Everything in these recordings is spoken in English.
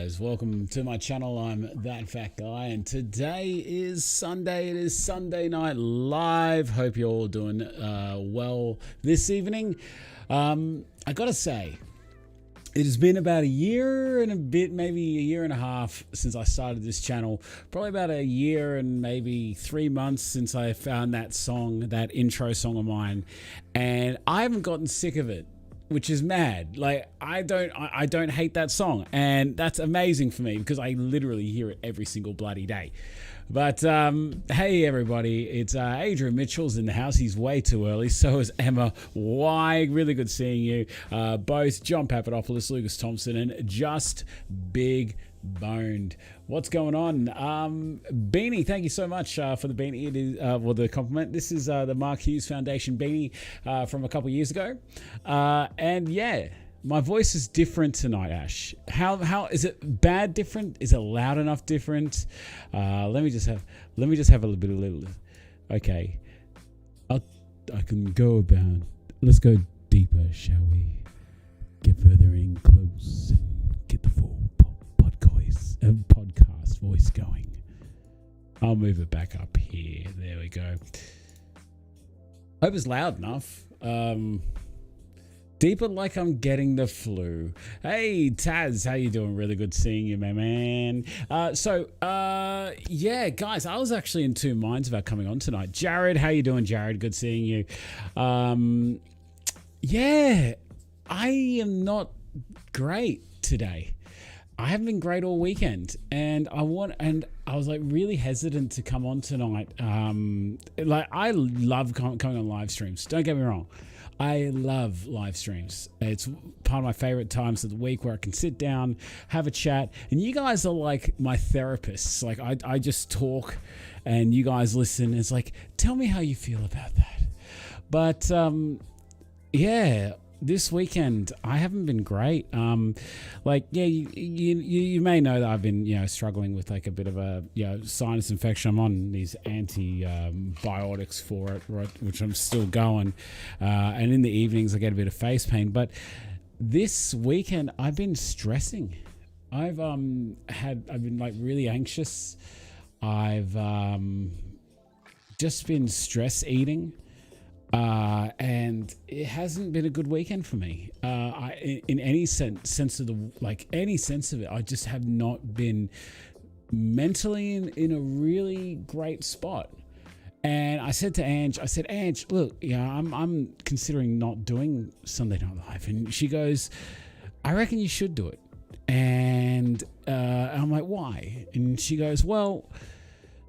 guys, welcome to my channel. I'm That Fat Guy, and today is Sunday. It is Sunday Night Live. Hope you're all doing well this evening. I gotta say, it has been about a year and a bit, maybe a year and a half since I started this channel. Probably about a year and maybe 3 months since I found that song, that intro song of mine, and I haven't gotten sick of it, which is mad. Like, I don't hate that song, and that's amazing for me because I literally hear it every single bloody day. But hey everybody, it's Adrian Mitchell's in the house. He's way too early. So is Emma Y. Really good seeing you. Both John Papadopoulos, Lucas Thompson, and Just Big Boned. What's going on? Beanie, thank you so much for the beanie. It is well, the compliment. This is the Mark Hughes Foundation beanie from a couple years ago, and yeah, my voice is different tonight, Ash. How is it? Bad different? Is it loud enough different? Let me just have a little bit of okay. I can go about. Let's go deeper, shall we? Get further in close and get the full podcast voice going. I'll move it back up here. There we go. Hope it's loud enough. Deeper like I'm getting the flu. Hey Taz, how you doing? Really good seeing you, my man. Yeah, guys, I was actually in two minds about coming on tonight. Jared, how you doing, Jared? Good seeing you. Yeah, I am not great today. I haven't been great all weekend, and I was like really hesitant to come on tonight. Like, I love coming on live streams. Don't get me wrong. I love live streams. It's part of my favorite times of the week where I can sit down, have a chat, and you guys are like my therapists. Like, I just talk and you guys listen. It's like, tell me how you feel about that. But yeah, this weekend I haven't been great. Like, yeah, you may know that I've been struggling with like a bit of a sinus infection. I'm on these antibiotics for it, right, which I'm still going. And in the evenings I get a bit of face pain. But this weekend I've been stressing. I've been like really anxious. I've just been stress eating. And it hasn't been a good weekend for me. In any sense of it, I just have not been mentally in a really great spot. And I said to Ange, Ange, look, I'm considering not doing Sunday Night Live. And she goes, I reckon you should do it. And I'm like, why? And she goes, well,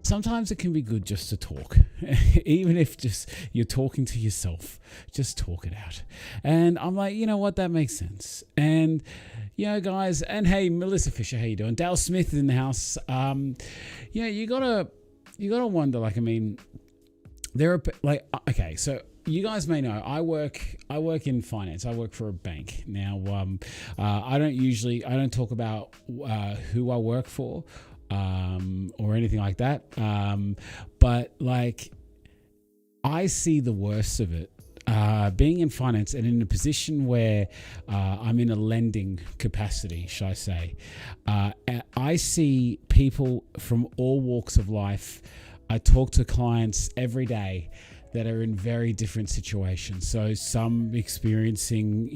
sometimes it can be good just to talk, even if just you're talking to yourself, just talk it out. And I'm like, you know what, that makes sense. And guys, and hey, Melissa Fisher, how you doing? Dale Smith in the house. You gotta wonder. Like, I mean, there are like, okay, so you guys may know I work in finance. I work for a bank now. I don't talk about who I work for. Or anything like that. But like, I see the worst of it. Being in finance and in a position where I'm in a lending capacity, shall I say. I see people from all walks of life. I talk to clients every day that are in very different situations. So some experiencing,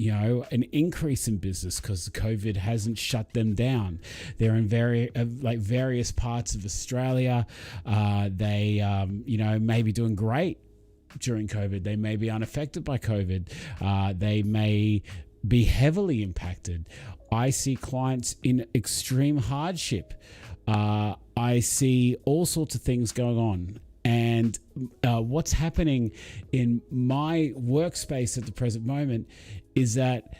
an increase in business because COVID hasn't shut them down. They're in various parts of Australia. They, may be doing great during COVID. They may be unaffected by COVID. They may be heavily impacted. I see clients in extreme hardship. I see all sorts of things going on. And what's happening in my workspace at the present moment is that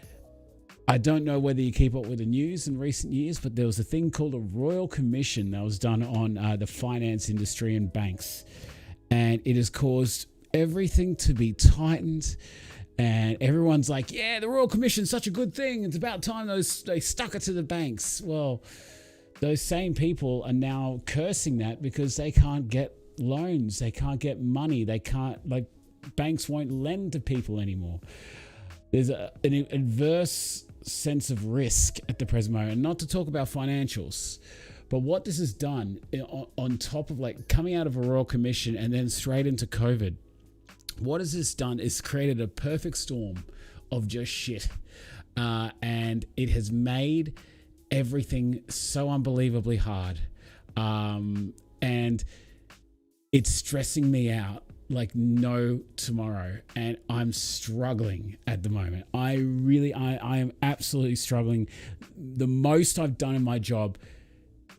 I don't know whether you keep up with the news in recent years, but there was a thing called a Royal Commission that was done on the finance industry and banks. And it has caused everything to be tightened. And everyone's like, yeah, the Royal Commission's such a good thing. It's about time they stuck it to the banks. Well, those same people are now cursing that because they can't get loans, they can't get money, banks won't lend to people anymore. There's an adverse sense of risk at the present moment. Not to talk about financials, but what this has done on top of like coming out of a Royal Commission and then straight into COVID, what has this done is created a perfect storm of just shit. And it has made everything so unbelievably hard. And it's stressing me out like no tomorrow. And I'm struggling at the moment. I am absolutely struggling. The most I've done in my job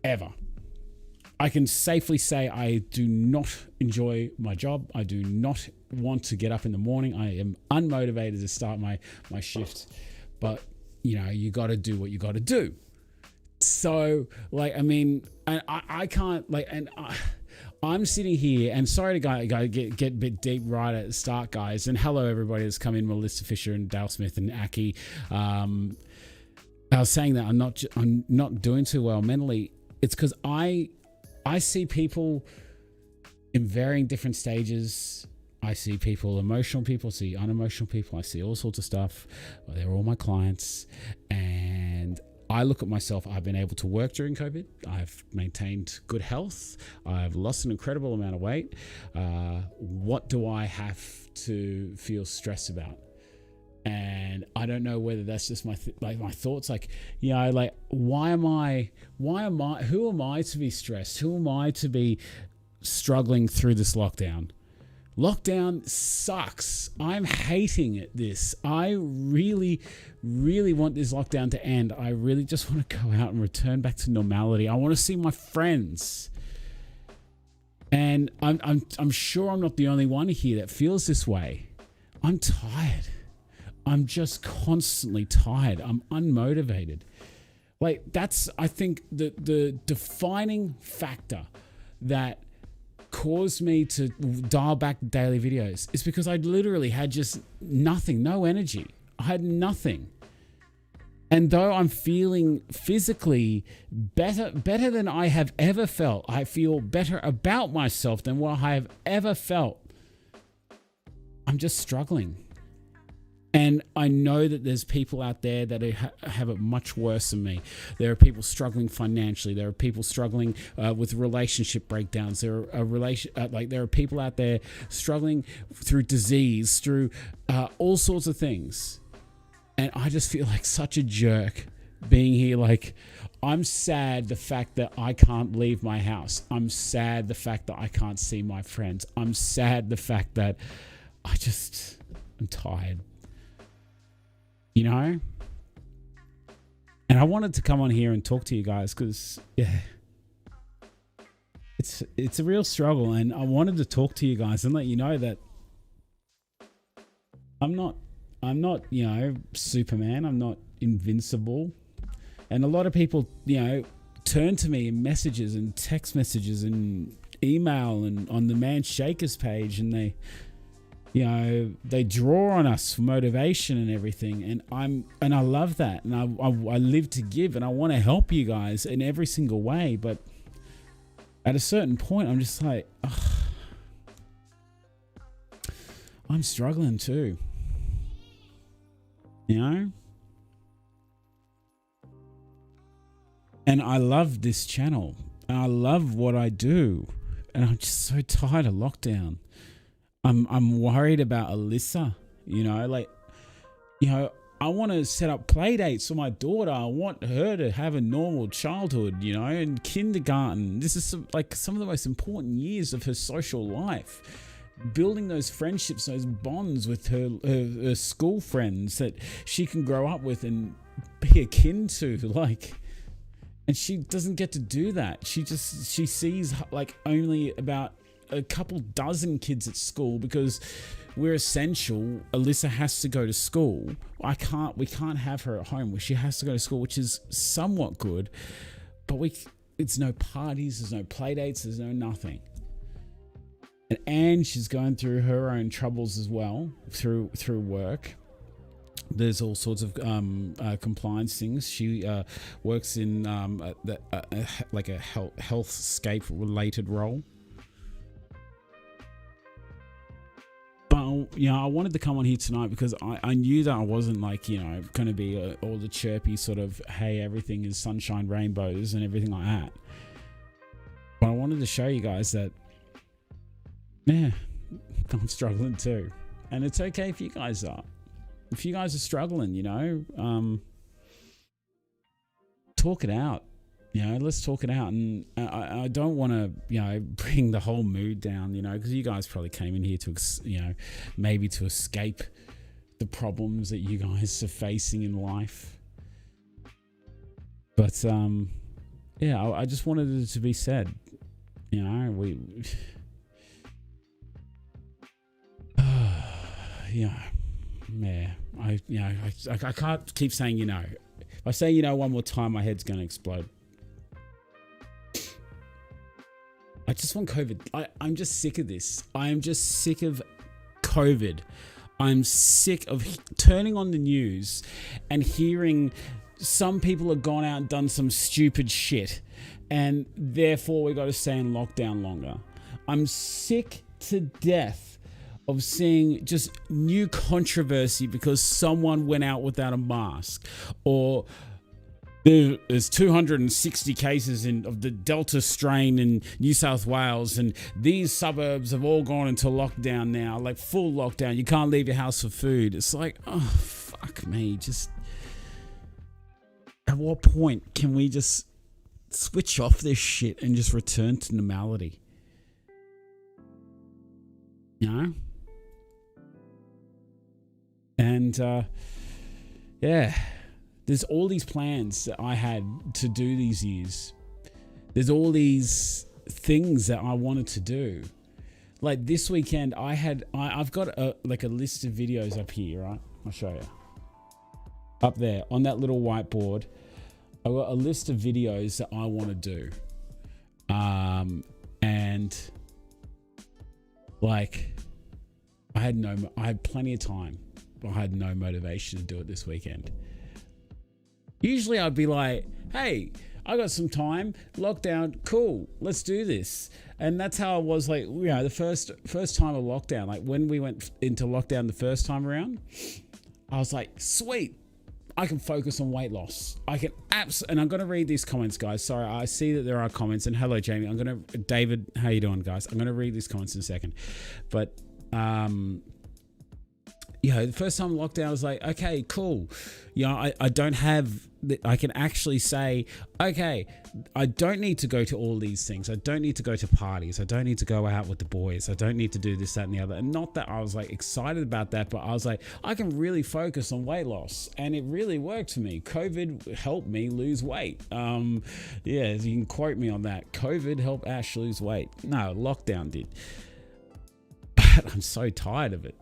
ever. I can safely say I do not enjoy my job. I do not want to get up in the morning. I am unmotivated to start my shift. But, you know, you got to do what you got to do. So, like, I mean, and I can't, like, and I'm sitting here, and sorry to get a bit deep right at the start, guys. And hello, everybody that's come in, Melissa Fisher and Dale Smith and Aki. I was saying that I'm not doing too well mentally. It's because I see people in varying different stages. I see people, emotional people, I see unemotional people. I see all sorts of stuff. They're all my clients. And I look at myself. I've been able to work during COVID. I've maintained good health. I've lost an incredible amount of weight. What do I have to feel stressed about? And I don't know whether that's just my thoughts. Like, you know, like, who am I to be stressed? Who am I to be struggling through this lockdown? Lockdown sucks. I'm hating this. I really, really want this lockdown to end. I really just want to go out and return back to normality. I want to see my friends. And I'm sure I'm not the only one here that feels this way. I'm tired. I'm just constantly tired. I'm unmotivated. Like, that's, I think, the defining factor that caused me to dial back daily videos is because I literally had just nothing, no energy. I had nothing. And though I'm feeling physically better than I have ever felt, I feel better about myself than what I have ever felt, I'm just struggling. And I know that there's people out there that have it much worse than me. There are people struggling financially. There are people struggling with relationship breakdowns. There are people out there struggling through disease, through all sorts of things. And I just feel like such a jerk being here. Like, I'm sad the fact that I can't leave my house. I'm sad the fact that I can't see my friends. I'm sad the fact that I'm tired. You know? And I wanted to come on here and talk to you guys because, yeah, it's a real struggle. And I wanted to talk to you guys and let you know that I'm not, you know, Superman. I'm not invincible. And a lot of people, you know, turn to me in messages and text messages and email and on the Man Shakers page, and they, you know, they draw on us for motivation and everything. And I love that. And I live to give, and I want to help you guys in every single way. But at a certain point, I'm just like, ugh, I'm struggling too. You know? And I love this channel. And I love what I do. And I'm just so tired of lockdown. I'm worried about Alyssa, you know, like, you know, I want to set up play dates for my daughter. I want her to have a normal childhood, you know, and kindergarten. This is some of the most important years of her social life. Building those friendships, those bonds with her school friends that she can grow up with and be akin to, like, and she doesn't get to do that. She sees like only about a couple dozen kids at school because we're essential. Alyssa has to go to school. We can't have her at home. She has to go to school, which is somewhat good, but it's no parties, there's no play dates, there's no nothing. And she's going through her own troubles as well through work. There's all sorts of compliance things. She works in like a healthscape related role. But I wanted to come on here tonight because I knew that I wasn't like, going to be all the chirpy sort of, hey, everything is sunshine, rainbows and everything like that. But I wanted to show you guys that, yeah, I'm struggling too. And it's okay if you guys are. If you guys are struggling, talk it out. Let's talk it out. And I don't want to, bring the whole mood down, because you guys probably came in here to, maybe to escape the problems that you guys are facing in life. But, I just wanted it to be said, I can't keep saying, If I say, one more time, my head's going to explode. I just want COVID. I'm just sick of this. I am just sick of COVID. I'm sick of turning on the news and hearing some people have gone out and done some stupid shit and therefore we got to stay in lockdown longer. I'm sick to death of seeing just new controversy because someone went out without a mask, or there's 260 cases of the Delta strain in New South Wales, and these suburbs have all gone into lockdown now, like full lockdown. You can't leave your house for food. It's like, oh, fuck me. Just at what point can we just switch off this shit and just return to normality? And there's all these plans that I had to do these years. There's all these things that I wanted to do. Like this weekend, I've got a list of videos up here, right? I'll show you. Up there on that little whiteboard, I've got a list of videos that I want to do. And like, I had plenty of time. I had no motivation to do it this weekend. Usually I'd be like, hey, I got some time, lockdown, cool, let's do this. And that's how I was like, the first time of lockdown, like when we went into lockdown the first time around, I was like, sweet, I can focus on weight loss. And I'm going to read these comments, guys. Sorry, I see that there are comments. And hello, Jamie. David, how you doing, guys? I'm going to read these comments in a second. But, the first time lockdown, I was like, okay, cool. I don't have, I can actually say, okay, I don't need to go to all these things. I don't need to go to parties. I don't need to go out with the boys. I don't need to do this, that, and the other. And not that I was like excited about that, but I was like, I can really focus on weight loss. And it really worked for me. COVID helped me lose weight. You can quote me on that. COVID helped Ash lose weight. No, lockdown did. But I'm so tired of it.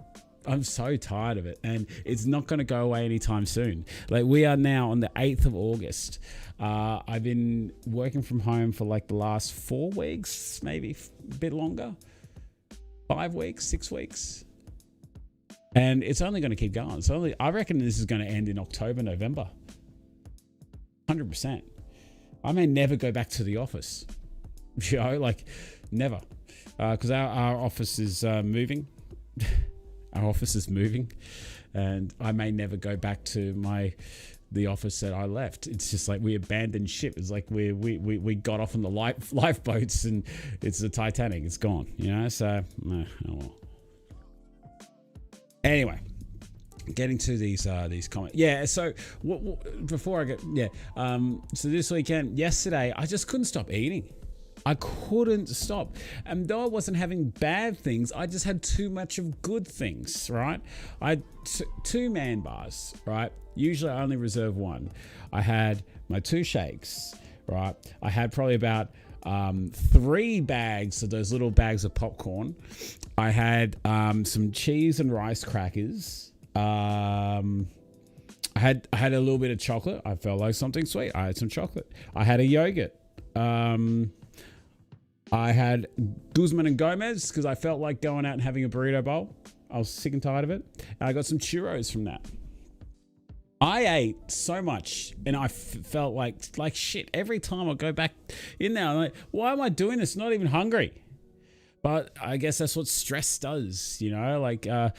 And it's not going to go away anytime soon. Like, we are now on the 8th of August. I've been working from home for like the last 4 weeks, maybe a bit longer, 5 weeks, 6 weeks. And it's only going to keep going. I reckon this is going to end in October, November. 100%. I may never go back to the office, never. Because our office is moving. Our office is moving, and I may never go back to the office that I left. It's just like we abandoned ship. It's like we got off on the lifeboats, and it's the Titanic. It's gone, So, oh well. Anyway, getting to these comments. Yeah. So before I get so this weekend, yesterday, I just couldn't stop eating. I couldn't stop. And though I wasn't having bad things, I just had too much of good things, right? I had 2 man bars, right? Usually I only reserve 1. I had my 2 shakes, right? I had probably about 3 bags of those little bags of popcorn. I had some cheese and rice crackers. I had a little bit of chocolate. I felt like something sweet. I had some chocolate. I had a yogurt. I had Guzman and Gomez because I felt like going out and having a burrito bowl. I was sick and tired of it. And I got some churros from that. I ate so much and I felt like shit. Every time I go back in there, I'm like, why am I doing this? Not even hungry. But I guess that's what stress does, you know, like, and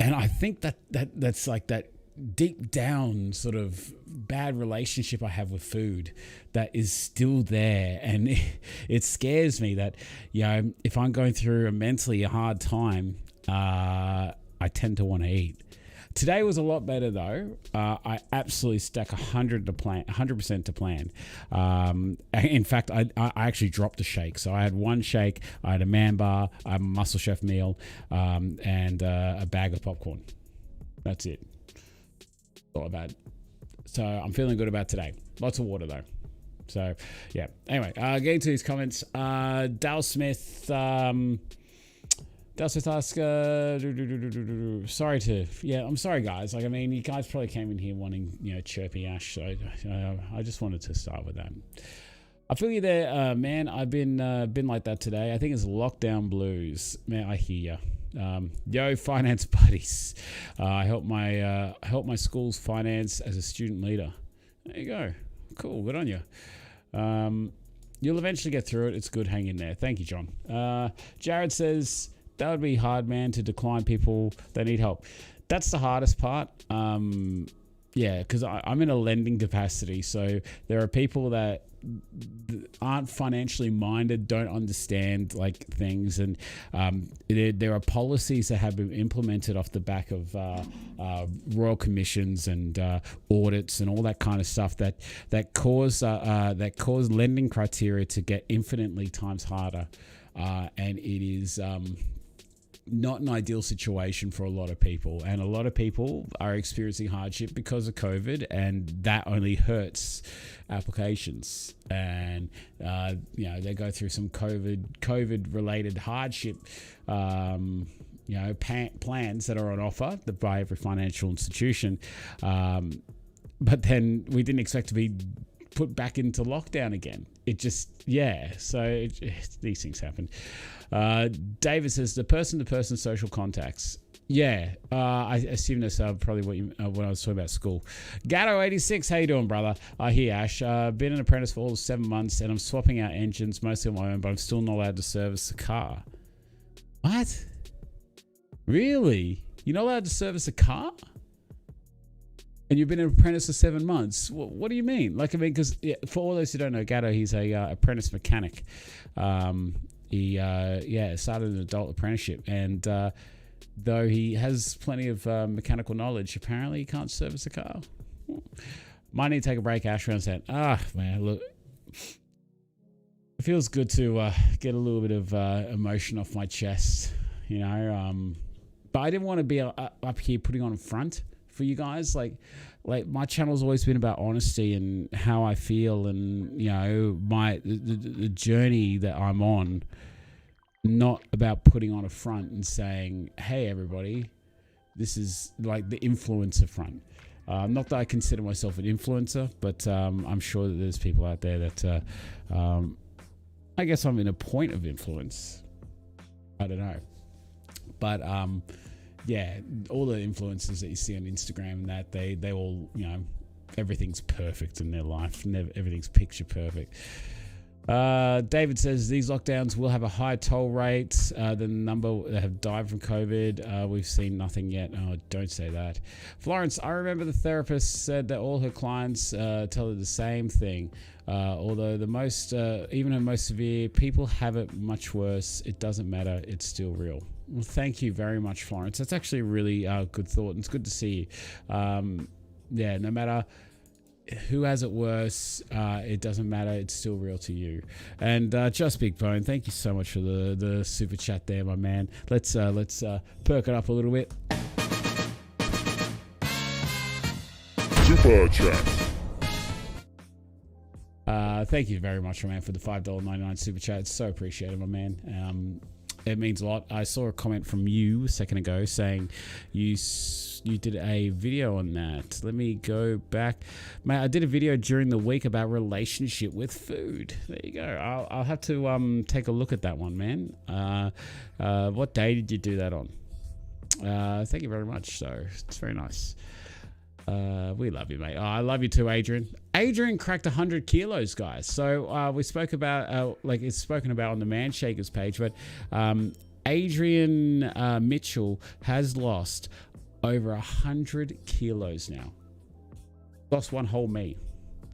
I think that's like that deep down sort of bad relationship I have with food that is still there. And it scares me that, you know, if I'm going through a mentally hard time, I tend to want to eat. Today was a lot better though. I absolutely stuck 100% to plan. In fact, I actually dropped a shake. So I had one shake, I had a man bar, I had a Muscle Chef meal, and a bag of popcorn. That's it. All bad. So I'm feeling good about today. Lots of water though. So yeah. Anyway, getting to these comments. Dale Smith. Dale Smith asks, I'm sorry guys. Like, I mean, you guys probably came in here wanting, you know, chirpy Ash. So I just wanted to start with that. I feel you there, man. I've been like that today. I think it's lockdown blues. Man, I hear you. Yo, finance buddies. I help my school's finance as a student leader. There you go. Cool. Good on you. You'll eventually get through it. It's good. Hang in there. Thank you, John. Jared says, that would be hard, man, to decline people that need help. That's the hardest part. Yeah, because I'm in a lending capacity. So there are people that aren't financially minded, don't understand like things, and there are policies that have been implemented off the back of royal commissions and audits and all that kind of stuff that cause lending criteria to get infinitely times harder, and it is not an ideal situation for a lot of people, and a lot of people are experiencing hardship because of COVID, and that only hurts applications. And you know, they go through some COVID related hardship, you know, plans that are on offer by every financial institution, but then we didn't expect to be put back into lockdown again. It just, yeah, so these things happen. David says the person-to-person social contacts. Yeah, I assume that's probably what I was talking about school. Gatto86, how you doing, brother? Here, Ash. Been an apprentice for all 7 months, and I'm swapping out engines, mostly on my own, but I'm still not allowed to service the car. What? Really? You're not allowed to service a car? And you've been an apprentice for 7 months. What do you mean? Like, I mean, because for all those who don't know, Gatto, he's a apprentice mechanic. He started an adult apprenticeship, and though he has plenty of mechanical knowledge, apparently he can't service a car. Might need to take a break. Ash around saying, man, look, it feels good to get a little bit of emotion off my chest, you know. But I didn't want to be up here putting on a front for you guys. Like my channel's always been about honesty and how I feel, and you know, the journey that I'm on, not about putting on a front and saying, hey everybody, this is like the influencer front. Not that I consider myself an influencer, but I'm sure that there's people out there that I guess I'm in a point of influence. I don't know, but yeah, all the influencers that you see on Instagram and that they all, you know, everything's perfect in their life. Everything's picture perfect. David says these lockdowns will have a high toll rate. The number that have died from COVID, we've seen nothing yet. Oh, don't say that. Florence, I remember the therapist said that all her clients tell her the same thing. Although the most, even her most severe, people have it much worse. It doesn't matter. It's still real. Well, thank you very much, Florence. That's actually a really good thought, and it's good to see you. Yeah, no matter who has it worse, it doesn't matter. It's still real to you. And Just Big Bone, thank you so much for the super chat there, my man. Let's perk it up a little bit. Super chat. Thank you very much, my man, for the $5.99 super chat. It's so appreciated, my man. It means a lot. I saw a comment from you a second ago saying you did a video on that. Let me go back. Mate, I did a video during the week about relationship with food. There you go. I'll have to take a look at that one, man. What day did you do that on? Thank you very much. So it's very nice. We love you, mate. Oh, I love you too, Adrian. Adrian cracked 100 kilos, guys. So we spoke about, like it's spoken about on the Man Shakers page, but Adrian Mitchell has lost over 100 kilos now. Lost one whole me.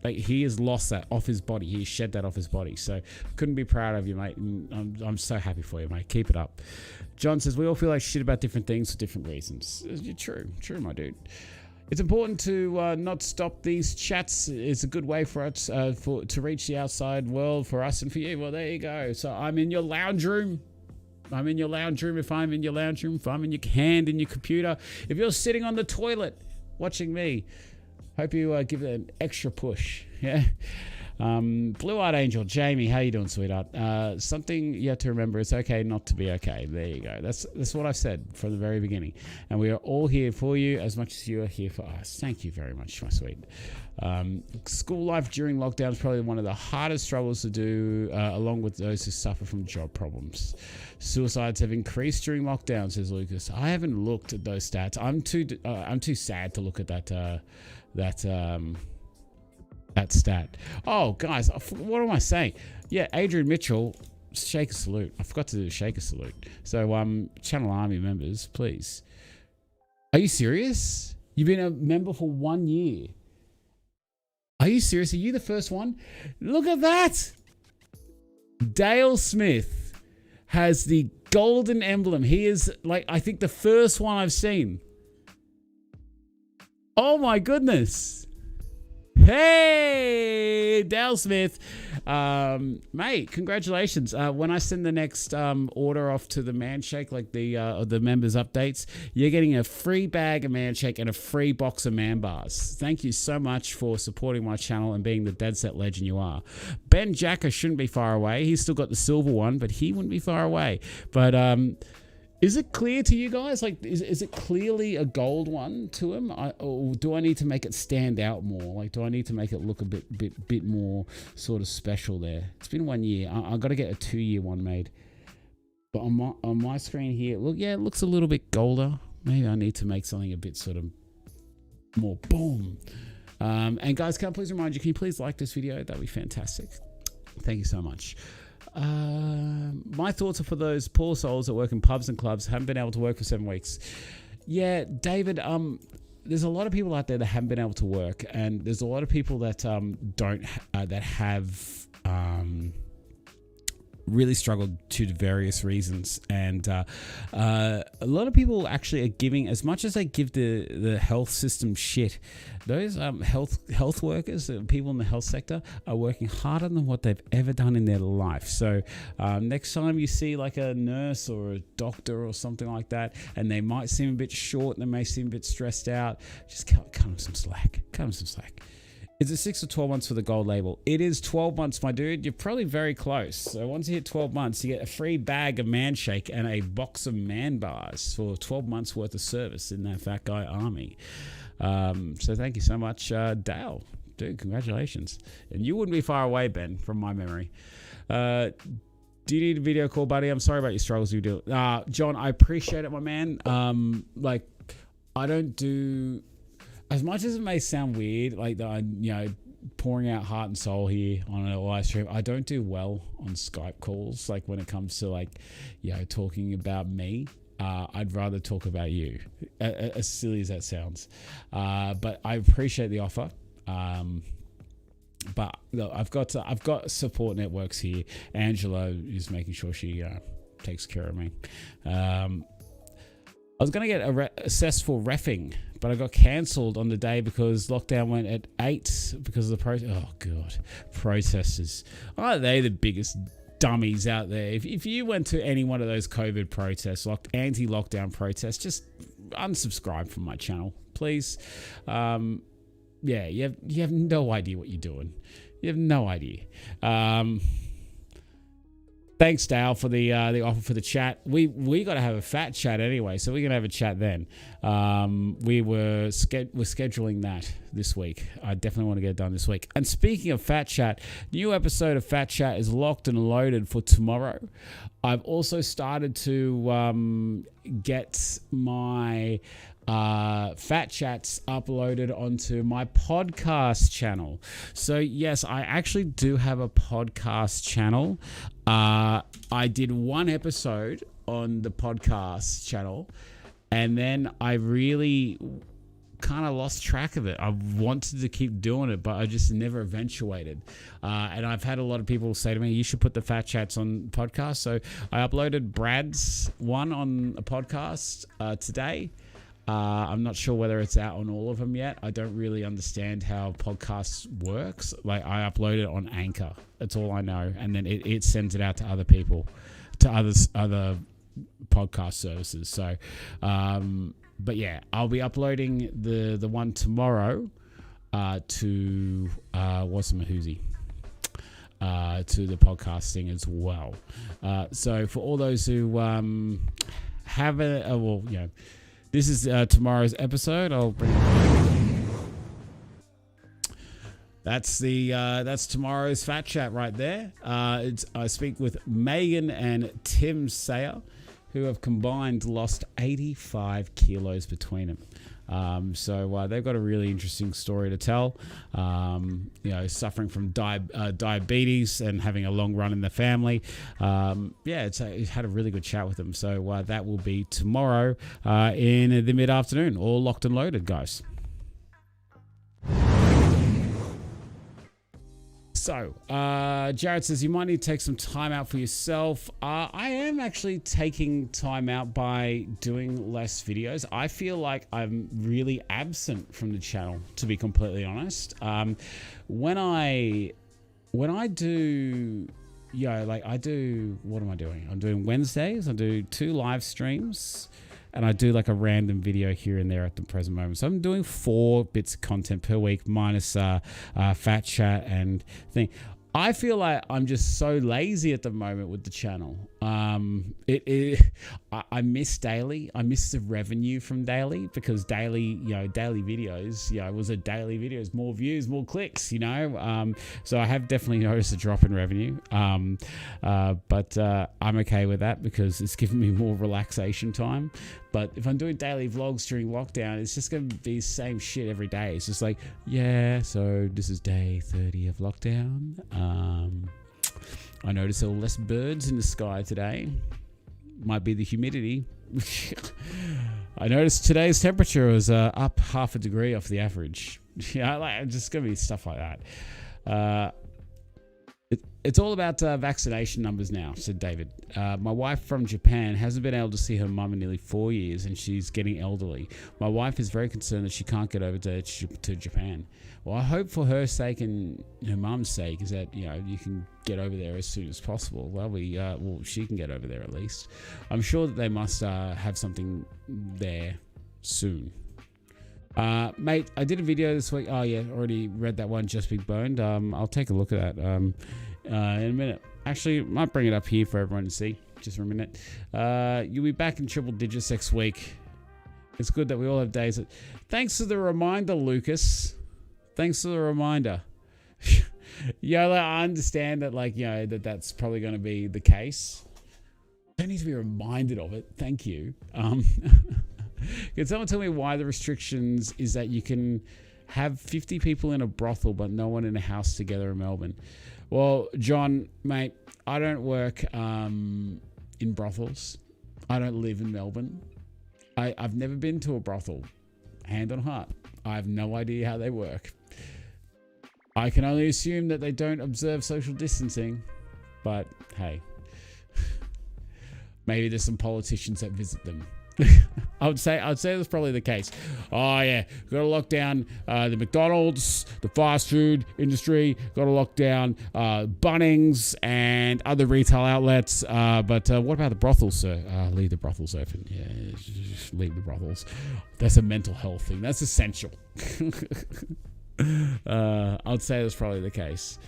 Like, he has lost that off his body. He shed that off his body. So couldn't be proud of you, mate. And I'm so happy for you, mate. Keep it up. John says, we all feel like shit about different things for different reasons. True, my dude. It's important to not stop these chats. It's a good way for us to reach the outside world for us and for you. Well, there you go. So I'm in your lounge room. I'm in your lounge room. If I'm in your lounge room, if I'm in your hand in your computer, if you're sitting on the toilet watching me, hope you give it an extra push. Yeah. Blue-eyed angel, Jamie, how you doing, sweetheart? Something you have to remember, it's okay not to be okay. There you go. That's what I've said from the very beginning. And we are all here for you as much as you are here for us. Thank you very much, my sweet. School life during lockdown is probably one of the hardest struggles to do, along with those who suffer from job problems. Suicides have increased during lockdown, says Lucas. I haven't looked at those stats. I'm too sad to look at that stat. Oh, guys, what am I saying? Yeah, Adrian Mitchell, shake a salute. I forgot to do a shake a salute. So, Channel Army members, please. Are you serious? You've been a member for 1 year. Are you serious? Are you the first one? Look at that. Dale Smith has the golden emblem. He is, like, I think the first one I've seen. Oh my goodness. Hey, Dale Smith. Mate, congratulations. When I send the next order off to the Man Shake, like the members updates, you're getting a free bag of Man Shake and a free box of Man Bars. Thank you so much for supporting my channel and being the dead set legend you are. Ben Jacker shouldn't be far away. He's still got the silver one, but he wouldn't be far away. But is it clear to you guys? Like, is it clearly a gold one to him? Or do I need to make it stand out more? Like, do I need to make it look a bit more sort of special there? It's been 1 year. I've got to get a 2-year one made. But on my screen here, look, yeah, it looks a little bit golder. Maybe I need to make something a bit sort of more boom. And guys, can I please remind you, can you please like this video? That'd be fantastic. Thank you so much. My thoughts are for those poor souls that work in pubs and clubs, haven't been able to work for 7 weeks. Yeah, David, there's a lot of people out there that haven't been able to work, and there's a lot of people that that have really struggled due to various reasons, and a lot of people actually are giving, as much as they give the health system shit, those health workers, people in the health sector, are working harder than what they've ever done in their life. So next time you see like a nurse or a doctor or something like that, and they might seem a bit short, they may seem a bit stressed out, just cut them some slack. Is it 6 or 12 months for the gold label? It is 12 months, my dude. You're probably very close. So once you hit 12 months, you get a free bag of Man Shake and a box of Man Bars for 12 months worth of service in that Fat Guy Army. So thank you so much, Dale. Dude, congratulations. And you wouldn't be far away, Ben, from my memory. Do you need a video call, buddy? I'm sorry about your struggles you do. John, I appreciate it, my man. Like, I don't do... As much as it may sound weird, like that I'm, pouring out heart and soul here on a live stream, I don't do well on Skype calls. Like when it comes to like, talking about me, I'd rather talk about you, as silly as that sounds. But I appreciate the offer. But look, I've got support networks here. Angela is making sure she takes care of me. I was going to get assessed for reffing, but I got cancelled on the day because lockdown went at 8 because of the protesters. Aren't they the biggest dummies out there? If you went to any one of those COVID protests, anti-lockdown protests, just unsubscribe from my channel, please. You have no idea what you're doing. You have no idea. Thanks, Dale, for the offer for the chat. We got to have a fat chat anyway, so we're gonna have a chat then. We're scheduling that. this week. I definitely want to get it done this week. And speaking of Fat Chat, new episode of Fat Chat is locked and loaded for tomorrow. I've also started to get my Fat Chats uploaded onto my podcast channel. So yes, I actually do have a podcast channel. I did one episode on the podcast channel, and then I really kind of lost track of it. I wanted to keep doing it, but I just never eventuated. And I've had a lot of people say to me, you should put the Fat Chats on podcast. So I uploaded Brad's one on a podcast today. I'm not sure whether it's out on all of them yet. I don't really understand how podcasts works. Like, I upload it on Anchor. That's all I know. And then it sends it out to other people, to other podcast services. So, but yeah, I'll be uploading the one tomorrow to Wasamahoozy, to the podcasting as well. So for all those who have this is tomorrow's episode. I'll bring it. That's tomorrow's Fat Chat right there. I speak with Megan and Tim Sayer, who have combined lost 85 kilos between them. So they've got a really interesting story to tell. Suffering from diabetes and having a long run in the family. It's had a really good chat with them. So that will be tomorrow in the mid-afternoon. All locked and loaded, guys. So, Jared says, you might need to take some time out for yourself. I am actually taking time out by doing less videos. I feel like I'm really absent from the channel, to be completely honest. When I do, what am I doing? I'm doing Wednesdays. I do 2 live streams. And I do like a random video here and there at the present moment. So I'm doing 4 bits of content per week minus Fat Chat and thing. I feel like I'm just so lazy at the moment with the channel. I miss daily. I miss the revenue from daily, because daily videos, it was a daily videos, more views, more clicks, So I have definitely noticed a drop in revenue. But I'm okay with that because it's given me more relaxation time. But if I'm doing daily vlogs during lockdown, it's just going to be the same shit every day. It's just like, so this is day 30 of lockdown. I noticed there were less birds in the sky today. Might be the humidity. I noticed today's temperature was up half a degree off the average. Just going to be stuff like that. It's all about vaccination numbers now, said David. My wife from Japan hasn't been able to see her mum in nearly 4 years, and she's getting elderly. My wife is very concerned that she can't get over to Japan. Well, I hope for her sake and her mum's sake is that, you can get over there as soon as possible. Well, she can get over there at least. I'm sure that they must have something there soon. Mate, I did a video this week. Oh yeah, already read that one, Just Big Boned. I'll take a look at that in a minute. Actually, might bring it up here for everyone to see, just for a minute. You'll be back in triple digits next week. It's good that we all have days. Thanks for the reminder, Lucas. Thanks for the reminder. I understand that, that's probably going to be the case. I don't need to be reminded of it. Thank you. Can someone tell me why the restrictions is that you can have 50 people in a brothel but no one in a house together in Melbourne? Well, John, mate, I don't work in brothels. I don't live in Melbourne. I've never been to a brothel. Hand on heart. I have no idea how they work. I can only assume that they don't observe social distancing. But, hey. Maybe there's some politicians that visit them. I'd say that's probably the case. Oh yeah, got to lock down the McDonald's, the fast food industry. Got to lock down Bunnings and other retail outlets. But what about the brothels, sir? Leave the brothels open. Yeah, just leave the brothels. That's a mental health thing. That's essential. I'd say that's probably the case.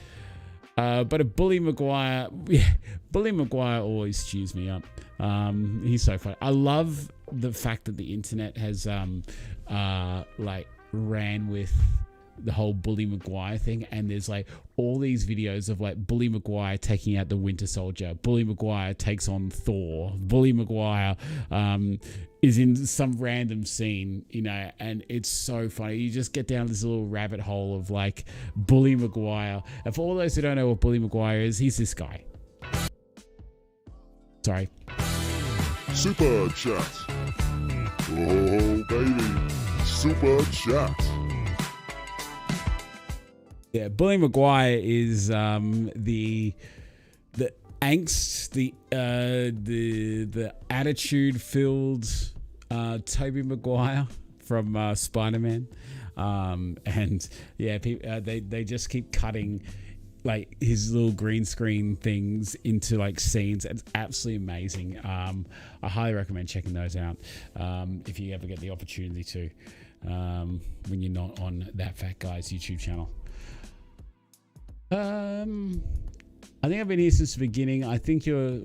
But a Bully Maguire always cheers me up. He's so funny. I love the fact that the internet has ran with the whole Bully Maguire thing, and there's like all these videos of like Bully Maguire taking out the Winter Soldier, Bully Maguire takes on Thor, Bully Maguire is in some random scene, you know, and it's so funny. You just get down this little rabbit hole of like Bully Maguire. And for all those who don't know what Bully Maguire is, he's this guy. Sorry. Super chat. Oh baby, super chat. Yeah, Bully Maguire is the angst, the attitude-filled Tobey Maguire from Spider-Man, and yeah, they just keep cutting like his little green screen things into like scenes. It's absolutely amazing. I highly recommend checking those out if you ever get the opportunity to, when you're not on That Fat Guy's YouTube channel. I think I've been here since the beginning. I think you're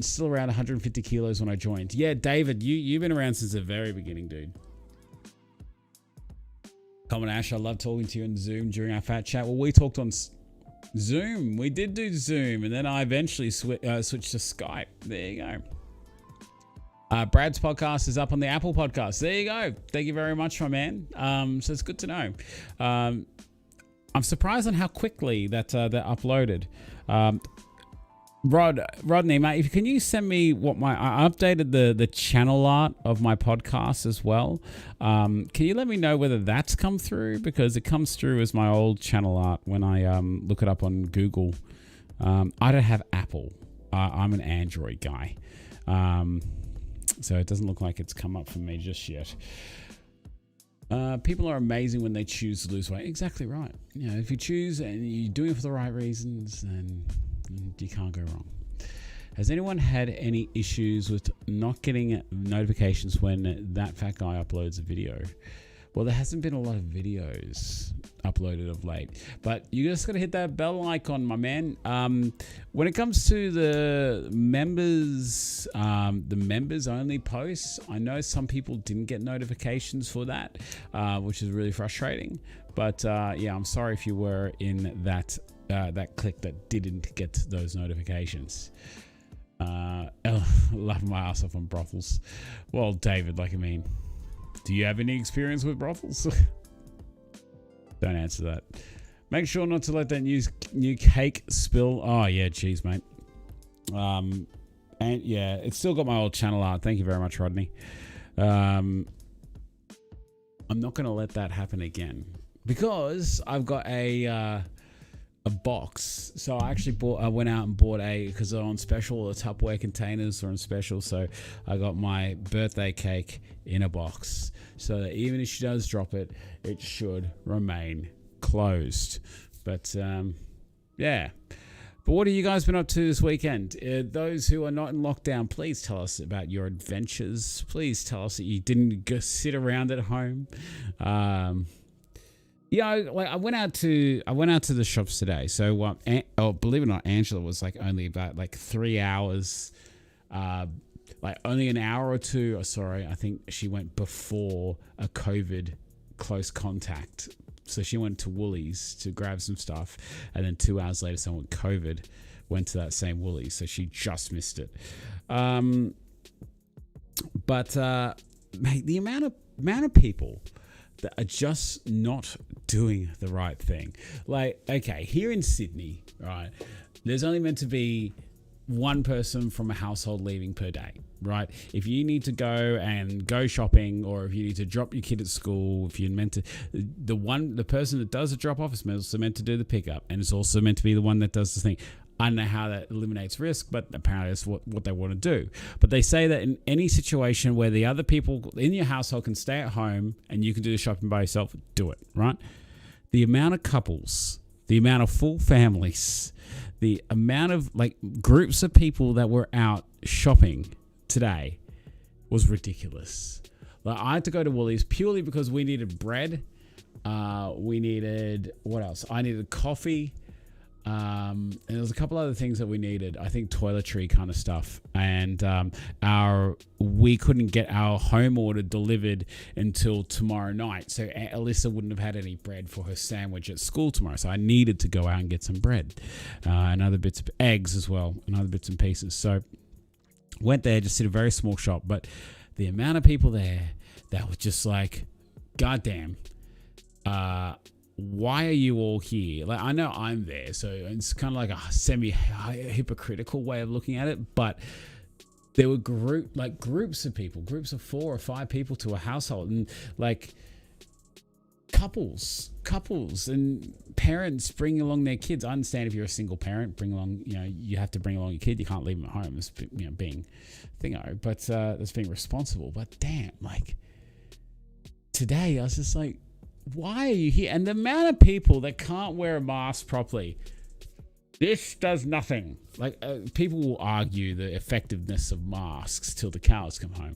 still around 150 kilos when I joined. Yeah, David, you've been around since the very beginning, dude. Common Ash, I love talking to you on Zoom during our fat chat. Well, we talked on Zoom. We did do Zoom, and then I eventually switched to Skype. There you go. Brad's podcast is up on the Apple podcast. There you go. Thank you very much, my man. So it's good to know. I'm surprised on how quickly that uploaded. Rodney, mate, can you send me I updated the channel art of my podcast as well. Can you let me know whether that's come through? Because it comes through as my old channel art when I look it up on Google. I don't have Apple. I'm an Android guy. So it doesn't look like it's come up for me just yet. People are amazing when they choose to lose weight. Exactly right. You know, if you choose and you're doing it for the right reasons, then you can't go wrong. Has anyone had any issues with not getting notifications when That Fat Guy uploads a video? Well, there hasn't been a lot of videos uploaded of late, but you just got to hit that bell icon, my man. When it comes to the members only posts, I know some people didn't get notifications for that, which is really frustrating. But yeah, I'm sorry if you were in that click that didn't get those notifications. Love my ass off on brothels. Well, David, like, I mean, do you have any experience with brothels? Don't answer that. Make sure not to let that new cake spill. Oh yeah, cheese, mate. And yeah, it's still got my old channel art. Thank you very much, Rodney. I'm not going to let that happen again because I've got a box. So I went out and bought because they're on special. The Tupperware containers are on special. So I got my birthday cake in a box, so that even if she does drop it, it should remain closed. But yeah. But what have you guys been up to this weekend? Those who are not in lockdown, please tell us about your adventures. Please tell us that you didn't go sit around at home. Yeah, I went out to the shops today. So, believe it or not, Angela was like only about like 3 hours, like only an hour or two. Sorry, I think she went before a COVID close contact. So she went to Woolies to grab some stuff, and then 2 hours later, someone with COVID went to that same Woolies. So she just missed it. But mate, the amount of people that are just not doing the right thing. Like, okay, here in Sydney, right, there's only meant to be one person from a household leaving per day, right? If you need to go shopping, or if you need to drop your kid at school, if you're meant to, the person that does the drop off is also meant to do the pickup, and it's also meant to be the one that does the thing. I don't know how that eliminates risk, but apparently that's what they want to do. But they say that in any situation where the other people in your household can stay at home and you can do the shopping by yourself, do it, right? The amount of couples, the amount of full families, the amount of like groups of people that were out shopping today was ridiculous. Like, I had to go to Woolies purely because we needed bread. We needed, what else? I needed coffee. And there was a couple other things that we needed. I think toiletry kind of stuff. And we couldn't get our home order delivered until tomorrow night. So Alyssa wouldn't have had any bread for her sandwich at school tomorrow. So I needed to go out and get some bread and other bits of eggs as well and other bits and pieces. So went there, just in a very small shop. But the amount of people there that was just like, goddamn, why are you all here? Like, I know I'm there, so it's kind of like a semi-hypocritical way of looking at it, but there were groups of people, groups of 4 or 5 people to a household, and like couples and parents bringing along their kids. I understand if you're a single parent, bring along, you have to bring along your kid. You can't leave them at home. It's, being thingo, but that's being responsible. But damn, like today I was just like, why are you here? And the amount of people that can't wear a mask properly, this does nothing. Like people will argue the effectiveness of masks till the cows come home,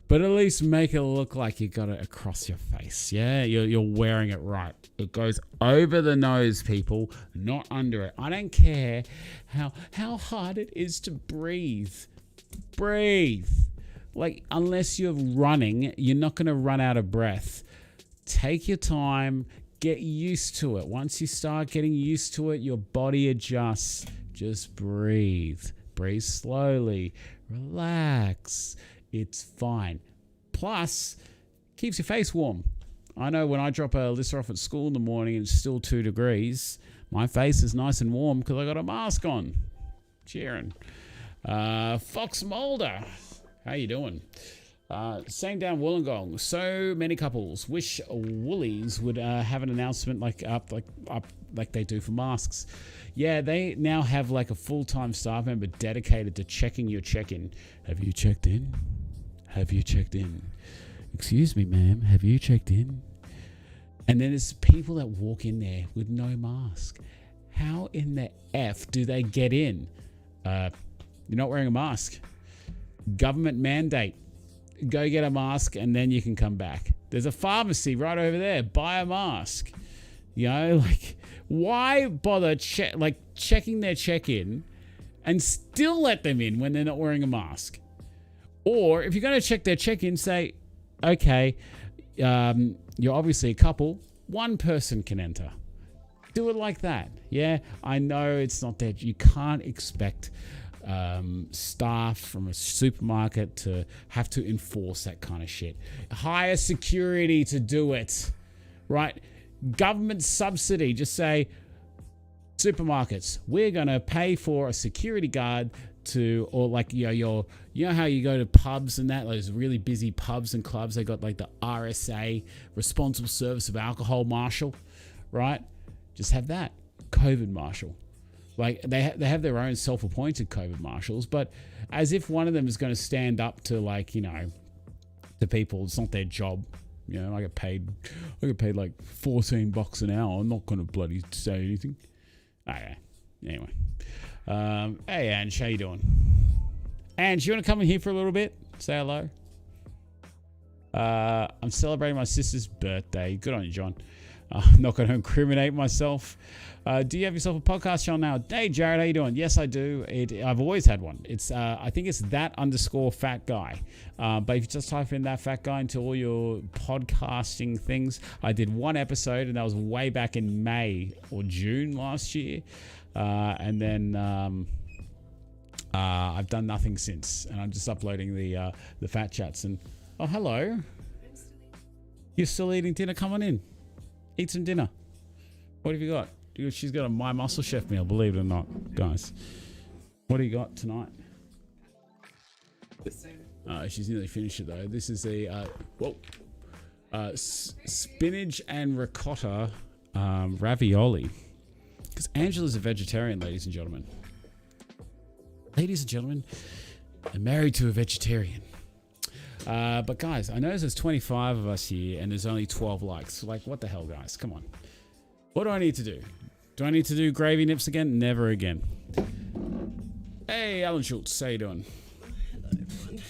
but at least make it look like you got it across your face. Yeah, you're wearing it right. It goes over the nose, people, not under it. I don't care how hard it is to breathe. Like, unless you're running, you're not going to run out of breath. Take your time, get used to it. Once you start getting used to it, your body adjusts. Just breathe. Breathe slowly. Relax. It's fine. Plus, keeps your face warm. I know when I drop Alyssa off at school in the morning and it's still 2 degrees, my face is nice and warm because I got a mask on. Cheering. Fox Mulder, how you doing? Saying down Wollongong, so many couples wish Woolies would have an announcement like they do for masks. Yeah, they now have like a full-time staff member dedicated to checking your check-in. Have you checked in? Have you checked in? Excuse me, ma'am, have you checked in? And then there's people that walk in there with no mask. How in the F do they get in? You're not wearing a mask. Government mandate. Go get a mask and then you can come back. There's a pharmacy right over there. Buy a mask. Like, why bother checking their check-in and still let them in when they're not wearing a mask? Or if you're going to check their check-in, say, okay, you're obviously a couple. One person can enter. Do it like that. Yeah, I know it's not that. You can't expect staff from a supermarket to have to enforce that kind of shit. Hire security to do it, right? Government subsidy. Just say, supermarkets, we're gonna pay for a security guard to, or like you know how you go to pubs and that, those really busy pubs and clubs, they got like the RSA, Responsible Service of Alcohol Marshal, right? Just have that COVID Marshal. Like they have their own self-appointed COVID marshals, but as if one of them is going to stand up to to people. It's not their job. I get paid like $14 an hour. I'm not going to bloody say anything. Okay. Anyway, hey Ange, how you doing? Ange, you want to come in here for a little bit? Say hello. I'm celebrating my sister's birthday. Good on you, John. I'm not going to incriminate myself. Do you have yourself a podcast channel now? Hey, Jared, how you doing? Yes, I do. I've always had one. It's I think it's that_fat guy. But if you just type in that fat guy into all your podcasting things, I did one episode, and that was way back in May or June last year. And then I've done nothing since, and I'm just uploading the fat chats. And oh, hello. You're still eating dinner? Come on in. Eat some dinner. What have you got? She's got a My Muscle Chef meal, believe it or not, guys. What do you got tonight? She's nearly finished it though. This is a spinach and ricotta ravioli. Because Angela's a vegetarian, ladies and gentlemen. Ladies and gentlemen, I'm married to a vegetarian. But guys, I know there's 25 of us here and there's only 12 likes. So, like, what the hell, guys? Come on. What do I need to do? Do I need to do gravy nips again? Never again. Hey, Alan Schultz, how you doing? Hello, everyone.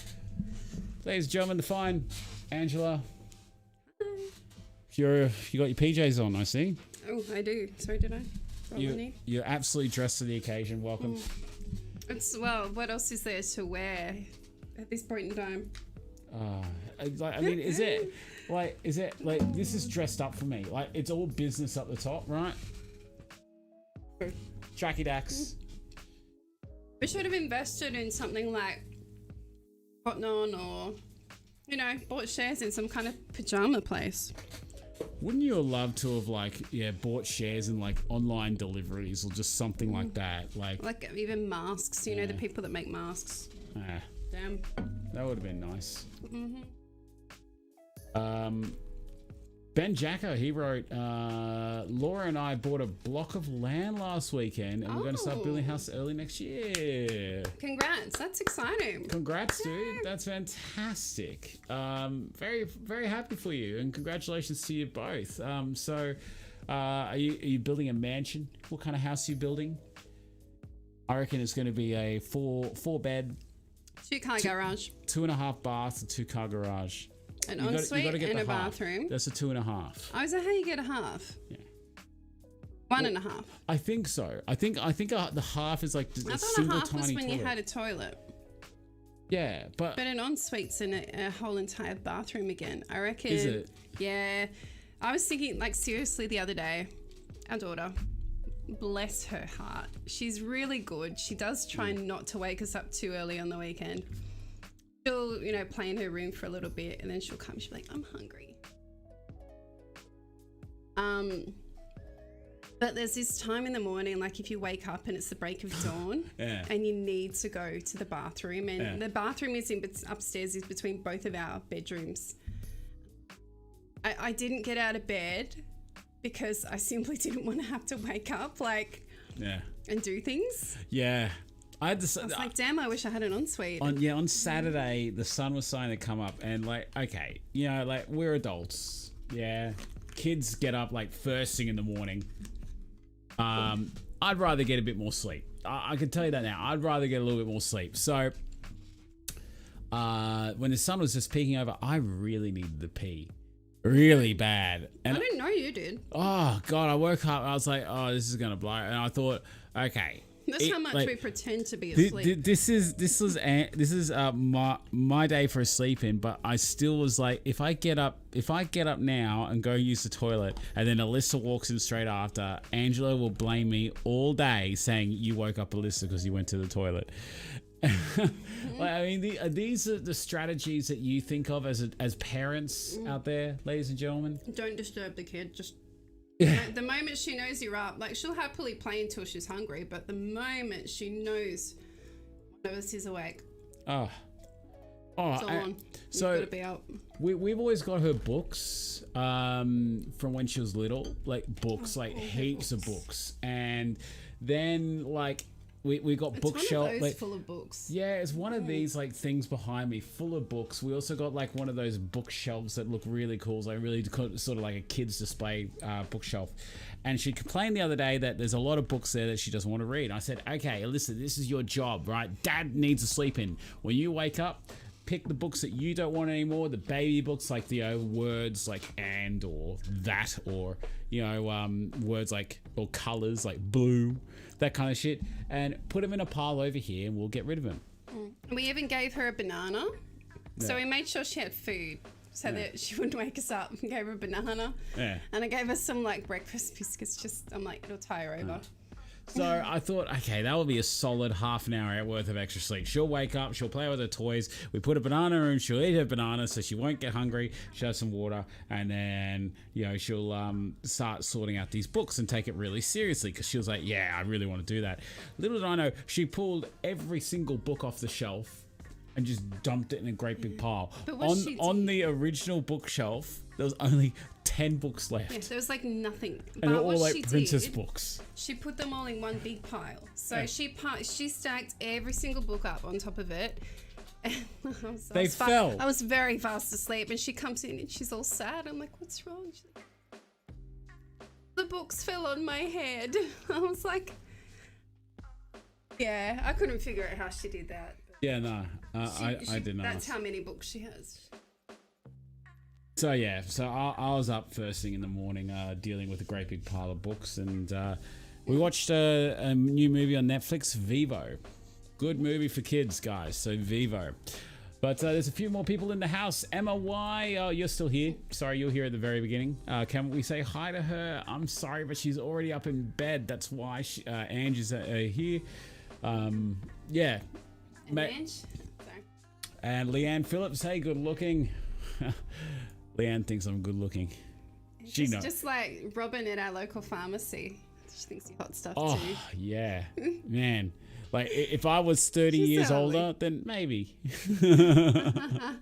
Ladies and gentlemen, the fine Angela. You got your PJs on, I see. Oh, I do. Sorry, did I? all I need. You're absolutely dressed for the occasion. Welcome. Well, what else is there to wear at this point in time? I mean, is it like this is dressed up for me? Like, it's all business up the top, right? Tracky dacks. We should have invested in something like Cotton On, or, you know, bought shares in some kind of pajama place. Wouldn't you have loved to have bought shares in like online deliveries or just something like that? Like even masks, you know, the people that make masks. Damn. That would have been nice. Ben Jacko, he wrote, Laura and I bought a block of land last weekend and we're going to start building a house early next year. Congrats. That's exciting. Congrats, dude. That's fantastic. Very, very happy for you, and congratulations to you both. Are you building a mansion? What kind of house are you building? I reckon it's going to be a four bed, 2-car garage, 2.5 baths, and 2-car garage. An ensuite and a bathroom. That's a 2.5. Oh, is that how you get a half? Yeah. 1.5. I think so. I think the half is like I a thought single a half was tiny when toilet. you had a toilet. Yeah, but an ensuite's in a whole entire bathroom again. I reckon. Is it? Yeah. I was thinking, like, seriously, the other day, our daughter, bless her heart, she's really good. She does try not to wake us up too early on the weekend. She'll, you know, play in her room for a little bit, and then she'll come. She'll be like, I'm hungry. But there's this time in the morning, like if you wake up and it's the break of dawn, and you need to go to the bathroom, and the bathroom is upstairs, is between both of our bedrooms. I didn't get out of bed because I simply didn't want to have to wake up, and do things. Yeah. I was like, damn, I wish I had an ensuite. On Saturday, the sun was starting to come up, and okay, we're adults. Yeah. Kids get up first thing in the morning. I'd rather get a bit more sleep. I can tell you that now. I'd rather get a little bit more sleep. So, when the sun was just peeking over, I really needed to pee. Really bad. And I didn't know you did. Oh, God, I woke up, I was like, oh, this is going to blow. And I thought, okay. That's how much we pretend to be asleep. This is my day for a sleep in, but I still was like, if I get up now and go use the toilet, and then Alyssa walks in straight after, Angela will blame me all day saying you woke up Alyssa because you went to the toilet. I mean, these are the strategies that you think of as parents out there, ladies and gentlemen. Don't disturb the kid. Just. The moment she knows you're up, she'll happily play until she's hungry, but the moment she knows one of us is awake, it's all on. So you've got to be up. We've always got her books from when she was little, heaps of books, and then we got bookshelf. One of those full of books. Yeah, it's one of these things behind me full of books. We also got one of those bookshelves that look really cool, really sort of like a kid's display bookshelf. And she complained the other day that there's a lot of books there that she doesn't want to read. I said, okay, Alyssa, this is your job, right? Dad needs to sleep in. When you wake up, pick the books that you don't want anymore, the baby books, the words and or that, or words or colors blue, that kind of shit, and put them in a pile over here, and we'll get rid of them. We even gave her a banana, so we made sure she had food so that she wouldn't wake us up. We gave her a banana, and I gave her some breakfast biscuits. I'm like, it'll tie her over. So I thought, okay, that will be a solid half an hour worth of extra sleep. She'll wake up, she'll play with her toys. We put a banana in her, she'll eat her banana so she won't get hungry. She'll have some water, and then, she'll start sorting out these books and take it really seriously, because she was like, yeah, I really want to do that. Little did I know, she pulled every single book off the shelf and just dumped it in a great big pile. But on the original bookshelf, there was only 10 books left. Yeah, there was nothing. And but they're all what she princess did, books. She put them all in one big pile. So she stacked every single book up on top of it. And I was very fast asleep, and she comes in and she's all sad. I'm like, what's wrong? She's like, the books fell on my head. I was like, yeah, I couldn't figure out how she did that. Yeah, no, I didn't know. That's how many books she has. So yeah, I was up first thing in the morning, dealing with a great big pile of books, and We watched a new movie on Netflix, Vivo. Good movie for kids, guys. So Vivo. But there's a few more people in the house. Emma Y, oh, you're still here. Sorry, you're here at the very beginning. Can we say hi to her? I'm sorry, but she's already up in bed. That's why Ange is here. Yeah. Ange? Sorry. And Leanne Phillips, hey, good looking. Leanne thinks I'm good looking. She knows. Just like Robin at our local pharmacy. She thinks you're hot stuff too. Oh, yeah. Man. Like, if I was 30 years older, then maybe. She's married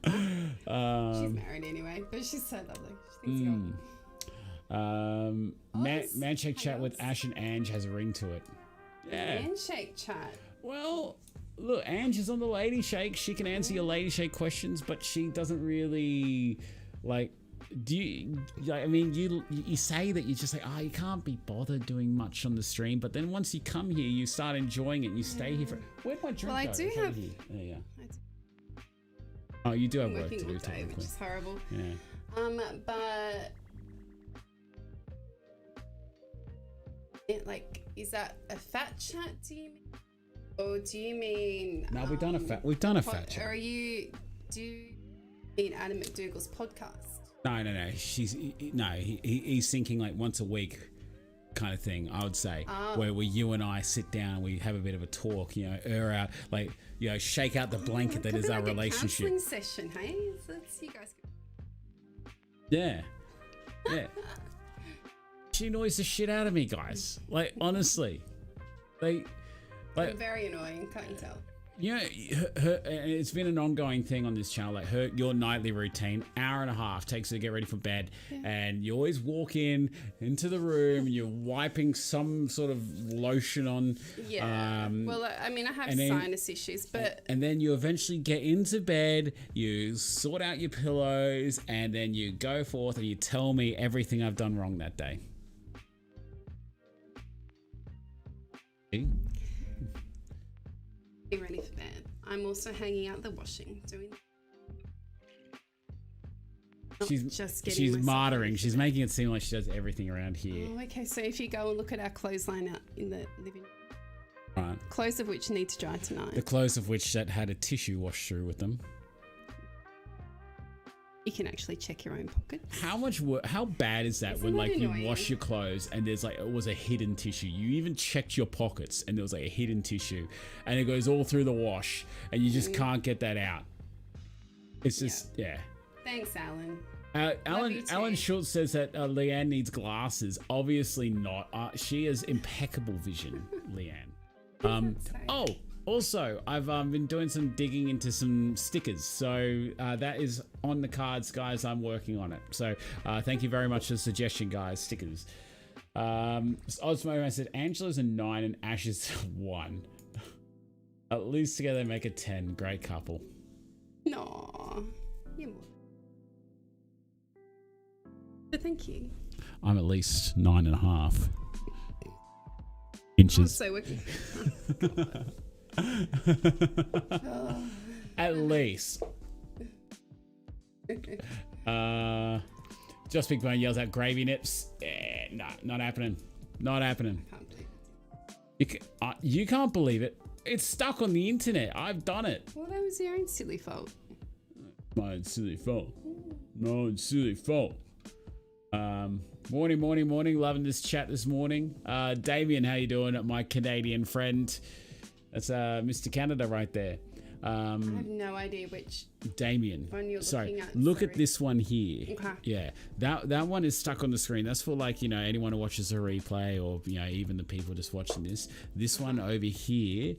anyway, but she's so lovely. She thinks Manshake chat with Ash and Ange has a ring to it. Yeah. Handshake chat. Well, look, Ange is on the Lady Shake. She can answer your Lady Shake questions, but she doesn't really, like... you say that you're just like, you can't be bothered doing much on the stream, but then once you come here, you start enjoying it and you stay here for... Where'd my drink go? I do have... There you go. Oh, you do have work to do, day, which is horrible. Yeah. But... is that a fat chat, do you mean? Or do you mean... No, we've done a fat chat. Or do you mean Adam Mcdougall's podcast? No. He's thinking like once a week kind of thing, I would say, where you and I sit down, we have a bit of a talk, air out, shake out the blanket that is our relationship. A counseling session, hey? Let's you guys. Yeah. She annoys the shit out of me, guys. Like, honestly. I'm very annoying, can't you tell? Her, it's been an ongoing thing on this channel, like your nightly routine, hour and a half takes her to get ready for bed, and you always walk into the room and you're wiping some sort of lotion on. I have sinus issues, but... And then you eventually get into bed, you sort out your pillows, and then you go forth and you tell me everything I've done wrong that day. Ready for bed. I'm also hanging out the washing, doing. She's martyring. She's making it seem like she does everything around here. Oh, okay. So if you go and look at our clothesline out in the living room, right? Clothes of which need to dry tonight. The clothes of which that had a tissue washed through with them. You can actually check your own pockets. How bad is that when you wash your clothes and there's it was a hidden tissue? You even checked your pockets and there was a hidden tissue and it goes all through the wash and you just can't get that out. It's just, yeah. Thanks, Alan. Alan Schultz says that Leanne needs glasses. Obviously not. She has impeccable vision, Leanne. Also, I've been doing some digging into some stickers, so that is on the cards, guys. I'm working on it. So thank you very much for the suggestion, guys. Stickers. Osmo said Angela's a 9 and Ash is a 1. At least together they make a 10. Great couple. No, you're more. But thank you. I'm at least 9.5 inches. So we're... At least. Just Big Bone yells out gravy nips. Nah, not happening. Not happening. I can't believe it. You can't believe it. It's stuck on the internet. I've done it. Well, that was your own silly fault. My own silly fault. My own silly fault. Morning. Loving this chat this morning. Damien, how you doing? My Canadian friend. That's Mr. Canada right there. I have no idea which Damien. one you're looking at. Look at this one here. Okay. Yeah, that one is stuck on the screen. That's for anyone who watches a replay or even the people just watching this. This one over here,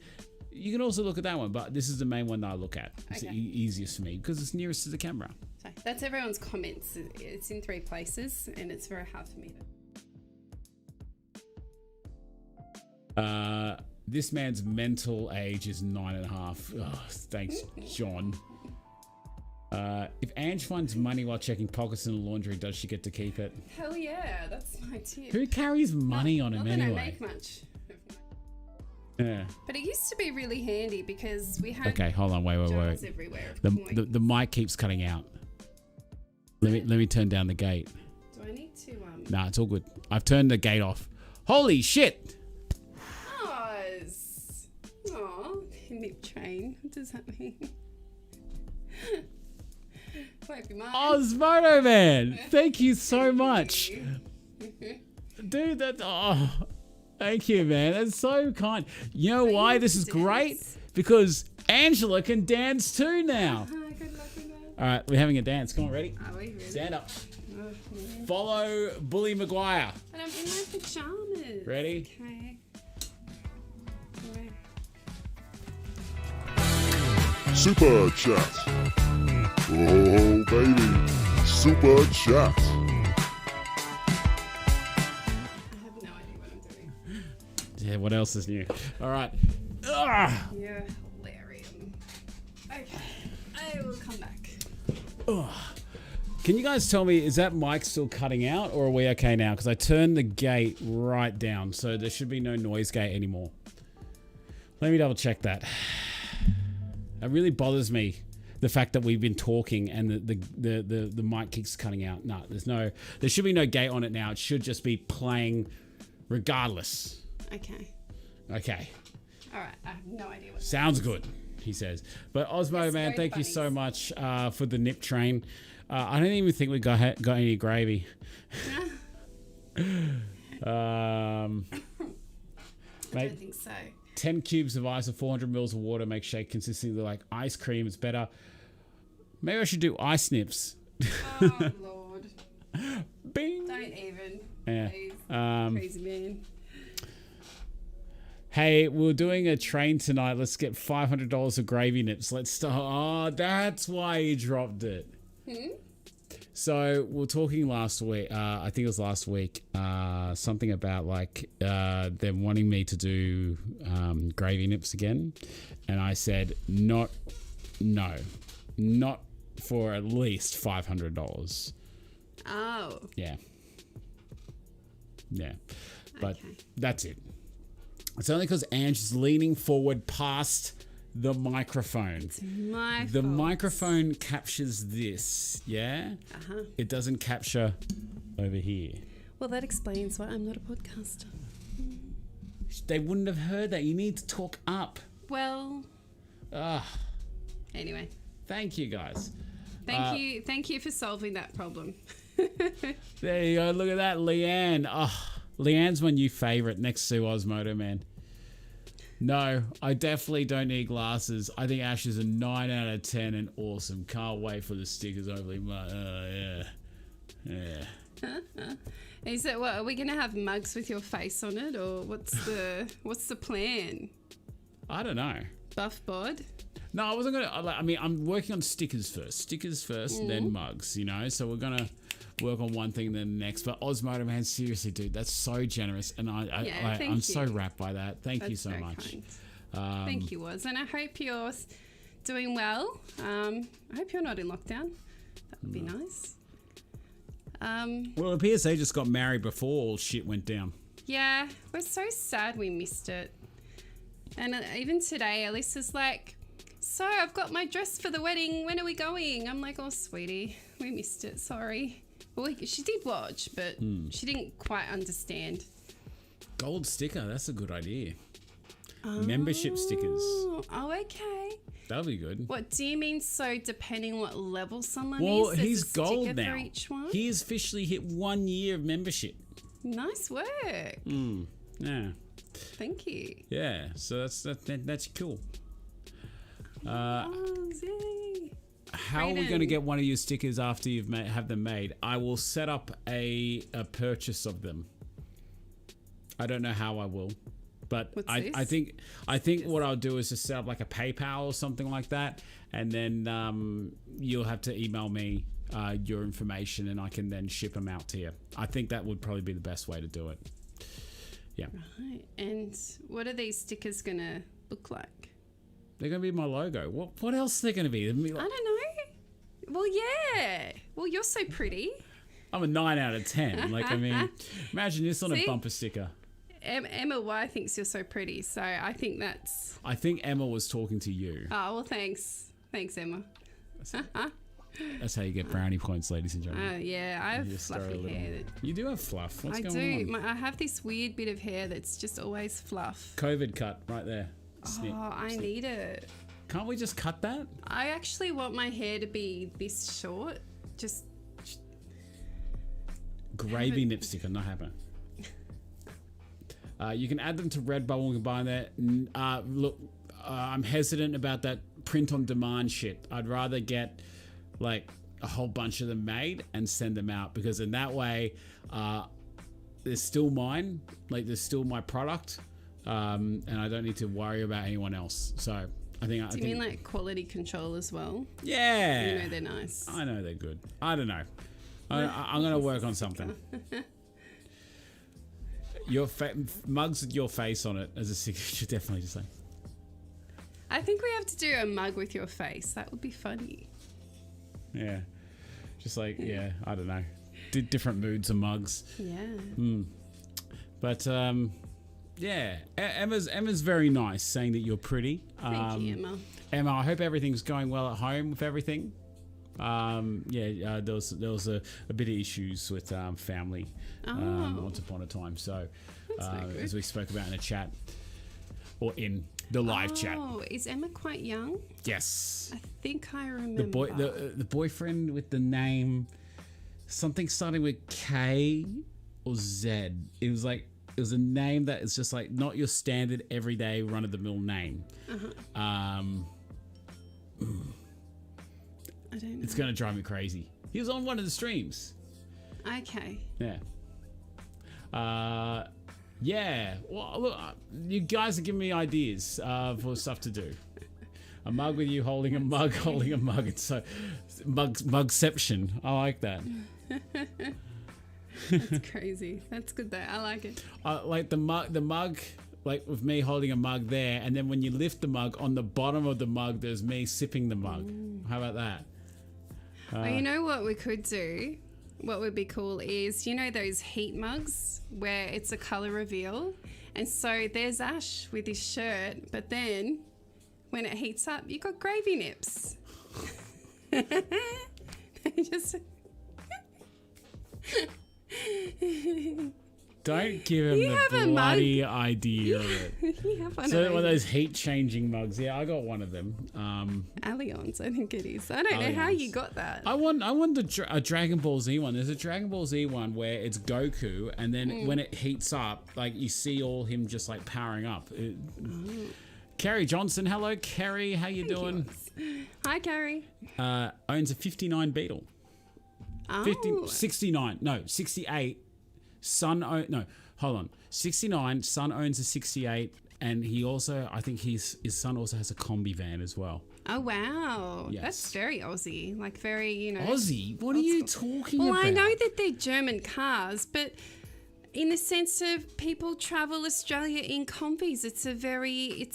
you can also look at that one, but this is the main one that I look at. It's the easiest for me because it's nearest to the camera. So that's everyone's comments. It's in 3 places and it's very hard for me to... This man's mental age is 9.5. Oh, thanks, John. If Ange finds money while checking pockets in the laundry, does she get to keep it? Hell yeah, that's my tip. Who carries money on him anyway? I don't make much. Yeah. But it used to be really handy because we had hold on, wait. everywhere. The mic keeps cutting out. Let me turn down the gate. Do I need to Nah, it's all good. I've turned the gate off. Holy shit! Nip train. What does that mean? Won't be mine. Osmodo Man, thank you so much. Dude, thank you, man. That's so kind. You know why this is great? Because Angela can dance too now. Good luck with that. All right, we're having a dance. Come on, ready? Are we really? Stand up. Oh, man. Follow Bully Maguire. But I'm in my pajamas. Ready? Okay. Right. Super Chat. Oh, baby. Super Chat. I have no idea what I'm doing. Yeah, what else is new? All right. Ugh. You're hilarious. Okay. I will come back. Ugh. Can you guys tell me, is that mic still cutting out or are we okay now? Because I turned the gate right down, so there should be no noise gate anymore. Let me double check that. It really bothers me, the fact that we've been talking and the mic keeps cutting out. No, there should be no gate on it now. It should just be playing regardless. Okay. Okay. All right. I have no idea what. Sounds good, he says. But Osmo, It's man, very thank you funny. so much for the nip train. I don't even think we got any gravy. I Mate, don't think so. 10 cubes of ice or 400 mils of water make shake consistently like ice cream. It's better. Maybe I should do ice nips. Oh Lord! Bing. Don't even. Yeah. Please. Crazy man. Hey, we're doing a train tonight. Let's get $500 of gravy nips. Let's start. Oh, that's why he dropped it. So we're talking last week. I think it was last week. Something about like them wanting me to do gravy nips again, and I said no, not for at least $500. Oh. Yeah, but Okay. that's it. It's only because Ange is leaning forward past the microphone. My The fault. microphone captures this, yeah? It doesn't capture over here. Well, that explains why I'm not a podcaster. They wouldn't have heard that. You need to talk up. Well. Anyway. Thank you, guys. Thank you for solving that problem. There you go. Look at that, Leanne. Leanne's my new favorite next to Osmodo, man. No, I definitely don't need glasses. I think Ash is a 9 out of 10 and awesome. Can't wait for the stickers over yeah. Is it what? Are we gonna have mugs with your face on it, or what's the plan? I don't know. Buff bod? No, I wasn't gonna. I'm working on stickers first. Then mugs. You know, so we're gonna work on one thing, then the next. But Osmodo, man, seriously, dude, that's so generous, and I'm so wrapped by that. Thank you so very much. kind. Thank you, Oz, and I hope you're doing well. I hope you're not in lockdown. That would be nice. Well, the PSA just got married before all shit went down. Yeah, we're so sad we missed it. And even today, Alyssa's like, so I've got my dress for the wedding. When are we going? I'm like, oh, sweetie, we missed it. Sorry. Well, she did watch, but she didn't quite understand. Gold sticker, that's a good idea. Membership stickers. Oh, okay. That'll be good. What do you mean? So depending what level someone Well, is, there's he's a sticker gold now. for each one? He has officially hit 1 year of membership. Nice work. Yeah. Thank you. Yeah, so that's cool. Yay. How are we going to get one of your stickers after you've have them made? I will set up a purchase of them. I don't know how I will, but I think what I'll do is just set up like a PayPal or something like that, and then you'll have to email me your information, and I can then ship them out to you. I think that would probably be the best way to do it. Yeah. Right. And what are these stickers going to look like? They're going to be my logo. What else are they going to be? I don't know. Well, yeah. Well, you're so pretty. I'm a 9 out of 10. Like, I mean, imagine this on a See? bumper sticker. Emma Y thinks you're so pretty, so I think that's... I think Emma was talking to you. Oh, well, thanks. Thanks, Emma. That's how you get brownie points, ladies and gentlemen. Yeah, I have Just throw a fluffy little- hair. You do have fluff. What's I going do. on? I have this weird bit of hair that's just always fluff. COVID cut right there. snip. Oh, I need it. Can't we just cut that? I actually want my hair to be this short. Just Gravy lipstick, not happening. You can add them to Redbubble and combine that. Look, I'm hesitant about that print on demand shit. I'd rather get like a whole bunch of them made and send them out, because in that way, they're still mine. Like, they're still my product, and I don't need to worry about anyone else. So I think. Do you mean like quality control as well? Yeah. You know they're nice. I know they're good. I don't know. I'm gonna work on something. Your mugs with your face on it as a signature, definitely just like. I think we have to do a mug with your face. That would be funny. Yeah, just like I don't know, different moods of mugs. Yeah. But yeah, Emma's very nice, saying that you're pretty. Thank you, Emma. Emma, I hope everything's going well at home with everything. There was a bit of issues with family once upon a time. So as we spoke about in a chat or in the live chat. Oh, is Emma quite young? Yes. I think I remember. The boyfriend with the name something starting with K or Z. It was a name that is just like not your standard everyday run of the mill name. I don't know. It's gonna drive me crazy. He was on one of the streams. Okay. Yeah. Yeah. Well, look, you guys are giving me ideas for stuff to do. A mug with you holding a mug, holding a mug. It's so mugception. I like that. That's crazy. That's good though. I like it. Like the mug, like with me holding a mug there, and then when you lift the mug, on the bottom of the mug, there's me sipping the mug. How about that? Oh, you know what we could do? What would be cool is, you know those heat mugs where it's a color reveal? And so there's Ash with his shirt, but then when it heats up, you got gravy nips. Just... Don't give him the bloody idea of it. You have one So of one of those heat-changing mugs. Yeah, I got one of them. Allianz, I think it is. I don't know how you got that. I want a Dragon Ball Z one. There's a Dragon Ball Z one where it's Goku, and then when it heats up, like you see all him just like powering up. Kerry Johnson, hello Kerry, how you doing? Hi Kerry. Owns a 59 Beetle. 68. Son, hold on. 69. Son owns a 68, and he also, I think his son also has a combi van as well. Oh wow, Yes. That's very Aussie, like very, you know. Aussie? What are you talking about? Well, I know that they're German cars, but in the sense of people travel Australia in combis, it's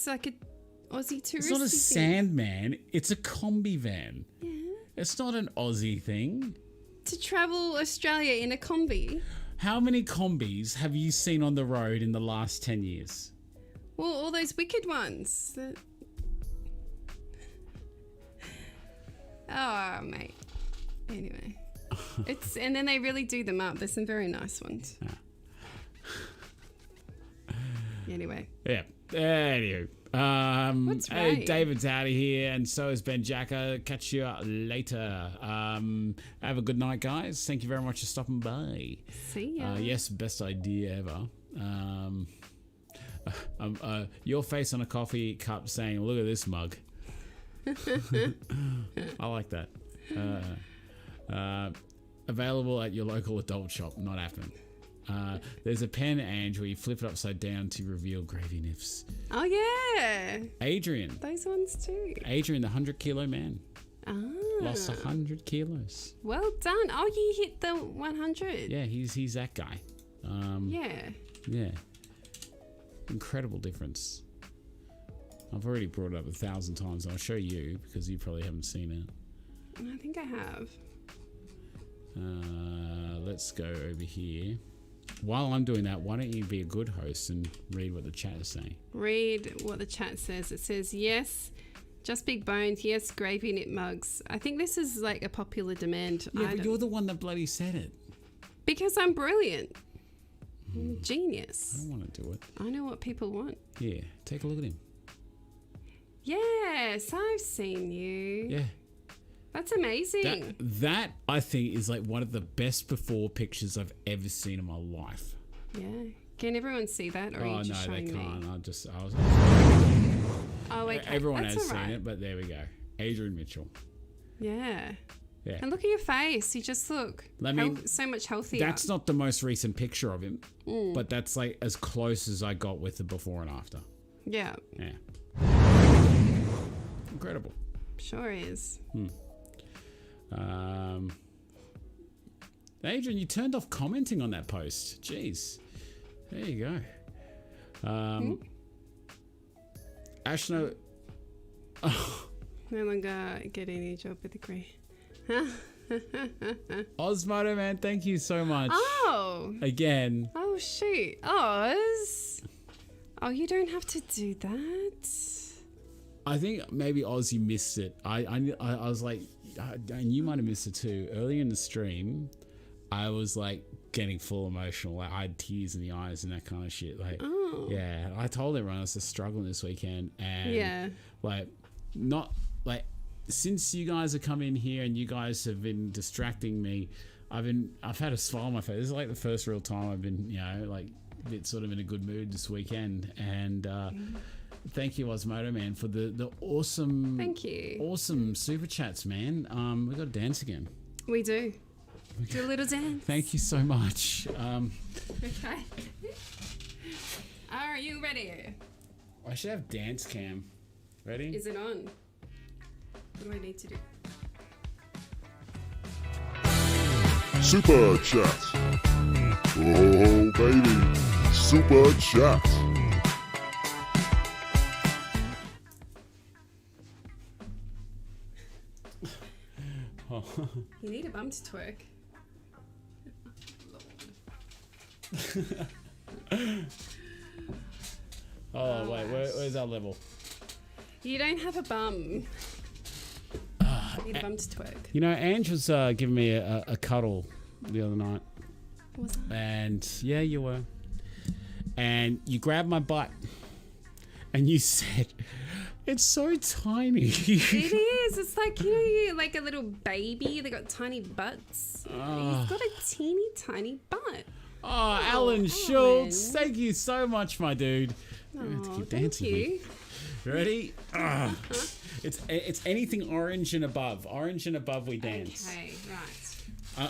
like a Aussie touristy It's not a thing. Sandman. It's a combi van. Yeah. It's not an Aussie thing. To travel Australia in a combi. How many combis have you seen on the road in the last 10 years? Well, all those wicked ones. Oh, mate. Anyway. And then they really do them up. There's some very nice ones. Anyway. Yeah. Anywho. What's hey, right? David's out of here, and so is Ben Jacker. Catch you later. Have a good night, guys. Thank you very much for stopping by. See ya. Yes, best idea ever. Your face on a coffee cup saying, "Look at this mug." I like that. Available at your local adult shop. Not happening. There's a pen, Ange, where you flip it upside down to reveal gravy nips. Oh, yeah. Adrian. Those ones too. Adrian, the 100-kilo man. Ah. Lost 100 kilos. Well done. Oh, you hit the 100. Yeah, he's that guy. Yeah. Yeah. Incredible difference. I've already brought it up 1,000 times. I'll show you because you probably haven't seen it. I think I have. Let's go over here. While I'm doing that, why don't you be a good host and read what the chat is saying? Read what the chat says. It says, yes, just big bones. Yes, gravy nip mugs. I think this is like a popular demand Yeah, item. but you're the one that bloody said it. Because I'm brilliant. I'm a genius. I don't want to do it. I know what people want. Yeah, take a look at him. Yes, I've seen you. Yeah. That's amazing. That I think is like one of the best before pictures I've ever seen in my life. Yeah. Can everyone see that, or are you just no, they showing can't. me? I was. Oh, okay. Everyone That's has all right. seen it, but there we go. Adrian Mitchell. Yeah. Yeah. And look at your face. You just look I mean, so much healthier. That's not the most recent picture of him, but that's like as close as I got with the before and after. Yeah. Yeah. Incredible. Sure is. Adrian, you turned off commenting on that post. Jeez. There you go. Ashno. Oh, No longer get any job with degree. Osmodo, man, thank you so much. Oh. Again. Oh, shoot. Oz. Oh, you don't have to do that. I think maybe Oz, you missed it. I was like, and you might have missed it too. Early in the stream, I was like getting full emotional. Like I had tears in the eyes and that kind of shit. Like, yeah, I told everyone I was just struggling this weekend, and like, not like since you guys have come in here and you guys have been distracting me, I've had a smile on my face. This is like the first real time I've been, like a bit sort of in a good mood this weekend, and. Thank you, Osmodo, man, for the awesome, awesome super chats, man. We got to dance again. We do. Do a little dance. Thank you so much. Okay. Are you ready? I should have dance cam. Ready? Is it on? What do I need to do? Super chat. Oh, baby. Super chat. You need a bum to twerk. Oh, wait, where's our level? You don't have a bum. You need a bum to twerk. You know, Ange was giving me a cuddle the other night. Was I? And yeah, you were. And you grabbed my butt and you said, it's so tiny. It is. It's like, you're like a little baby. They got tiny butts. You've got a teeny tiny butt. Oh, Alan Schultz, thank you so much, my dude. Oh, have to keep thank dancing. you. Ready? It's anything orange and above. Orange and above we dance. Okay, right.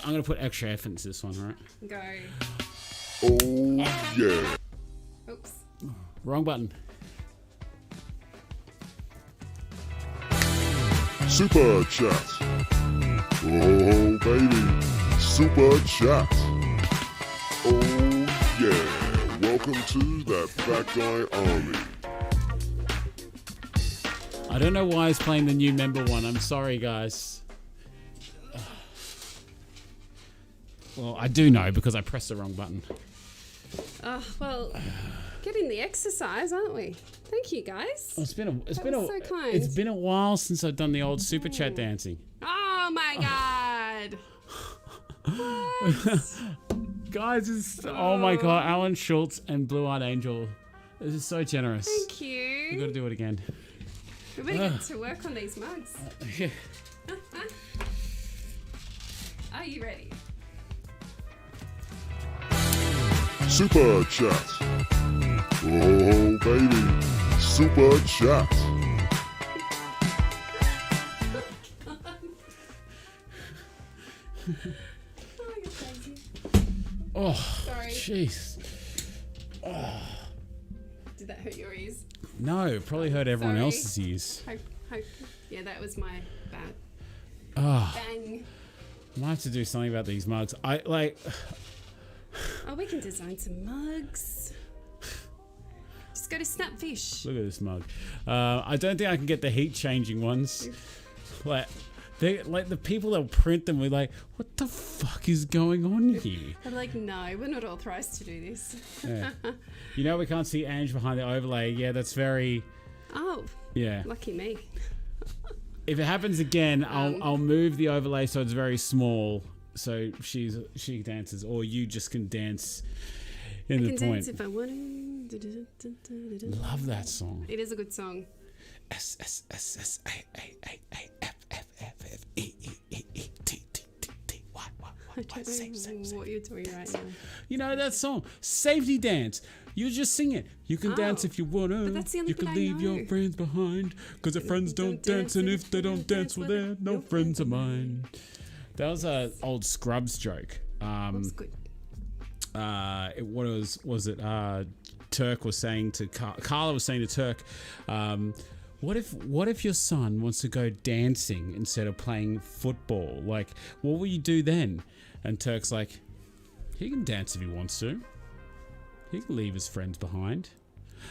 I'm going to put extra effort into this one, all right? Go. Oh, yeah. Oops. Wrong button. Super chat. Oh, baby. Super chat. Oh, yeah. Welcome to that Fat Guy Army. I don't know why it's playing the new member one. I'm sorry, guys. Well, I do know because I pressed the wrong button. Well, getting the exercise, aren't we? Thank you, guys. Oh, it's been so kind. It's been a while since I've done the old super chat dancing. Oh my God. What? Guys, oh my God, Alan Schultz and Blue Eyed Angel. This is so generous. Thank We got you. to do it again. We better get to work on these mugs. Are you ready? Super chat. Oh, baby. Super chat. Oh, you're crazy. Oh, Sorry. jeez. Did that hurt your ears? No, probably hurt everyone Sorry. else's ears. Hope. Yeah, that was my bad. Oh, Bang. I might have to do something about these mugs. Oh, we can design some mugs. Just go to Snapfish. Look at this mug. I don't think I can get the heat changing ones. Like the people that print them, we're like, what the fuck is going on here? I'm like, no, we're not authorized to do this. Yeah. You know, we can't see Ange behind the overlay. Yeah, that's very. Oh, Yeah. lucky me. If it happens again, I'll move the overlay so it's very small, so she dances, or you just can dance in I the can point. dance if I want to. Love that song. It is a good song. S S S S A A A A F F F F E E E E T T T T Y Y Y. I don't know what you're doing right now. You know that song, Safety Dance. You just sing it. You can dance if you wanna. But that's the only you can thing I leave know. your friends behind, cause the friends don't dance, and if they don't dance, well they're no friends of mine. That was a old Scrubs joke. That's good. Turk was saying to Carla was saying to Turk, what if your son wants to go dancing instead of playing football? Like, what will you do then? And Turk's like, he can dance if he wants to. He can leave his friends behind.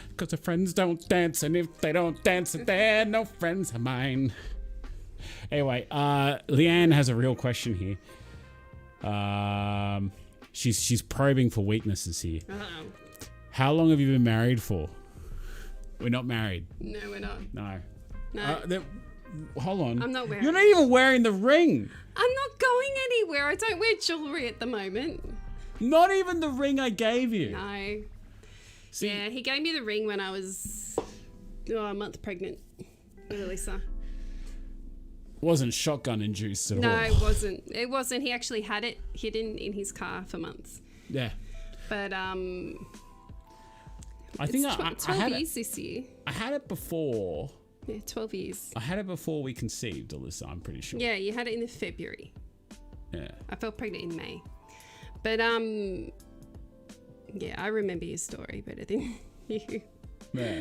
Because the friends don't dance, and if they don't dance, they're no friends of mine. Anyway, Leanne has a real question here. She's probing for weaknesses here. Uh-oh. How long have you been married for? We're not married. No, we're not. No. No. Hold on. I'm not wearing You're not even wearing the ring. I'm not going anywhere. I don't wear jewelry at the moment. Not even the ring I gave you. No. See, Yeah, he gave me the ring when I was a month pregnant with Alyssa. wasn't shotgun induced at all. No, it wasn't. It wasn't. He actually had it hidden in his car for months. Yeah. But I it's think 12 years this year. I had it before. Yeah, 12 years. I had it before we conceived, Alyssa, I'm pretty sure. Yeah, you had it in February. Yeah. I fell pregnant in May. But yeah, I remember your story better than you. Yeah.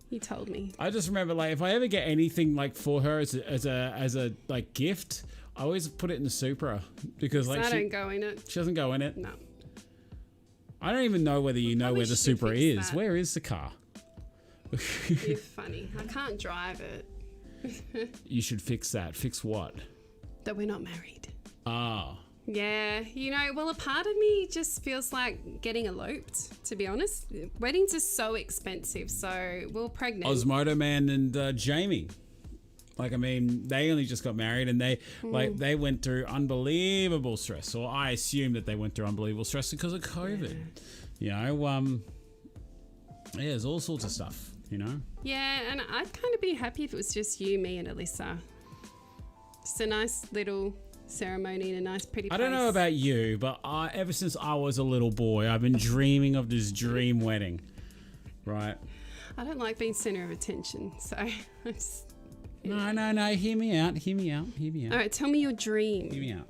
You told me. I just remember, like, if I ever get anything like for her as a like gift, I always put it in the Supra because like I don't go in it. she doesn't go in it. No. I don't even know whether you know where the should Supra fix is. that. Where is the car? You're funny. I can't drive it. You should fix that. Fix what? That we're not married. Ah. Yeah, you know, well, a part of me just feels like getting eloped, to be honest. Weddings are so expensive, so we're pregnant. Osmodo Man and Jamie. Like, I mean, they only just got married and they went through unbelievable stress. Or I assume that they went through unbelievable stress because of COVID. Yeah. You know, yeah, there's all sorts of stuff, you know? Yeah, and I'd kind of be happy if it was just you, me, and Alyssa. Just a nice little ceremony in a nice, pretty place. I don't know about you, but ever since I was a little boy, I've been dreaming of this dream wedding, right? I don't like being center of attention, so I just... No. Hear me out. All right, tell me your dream. Hear me out.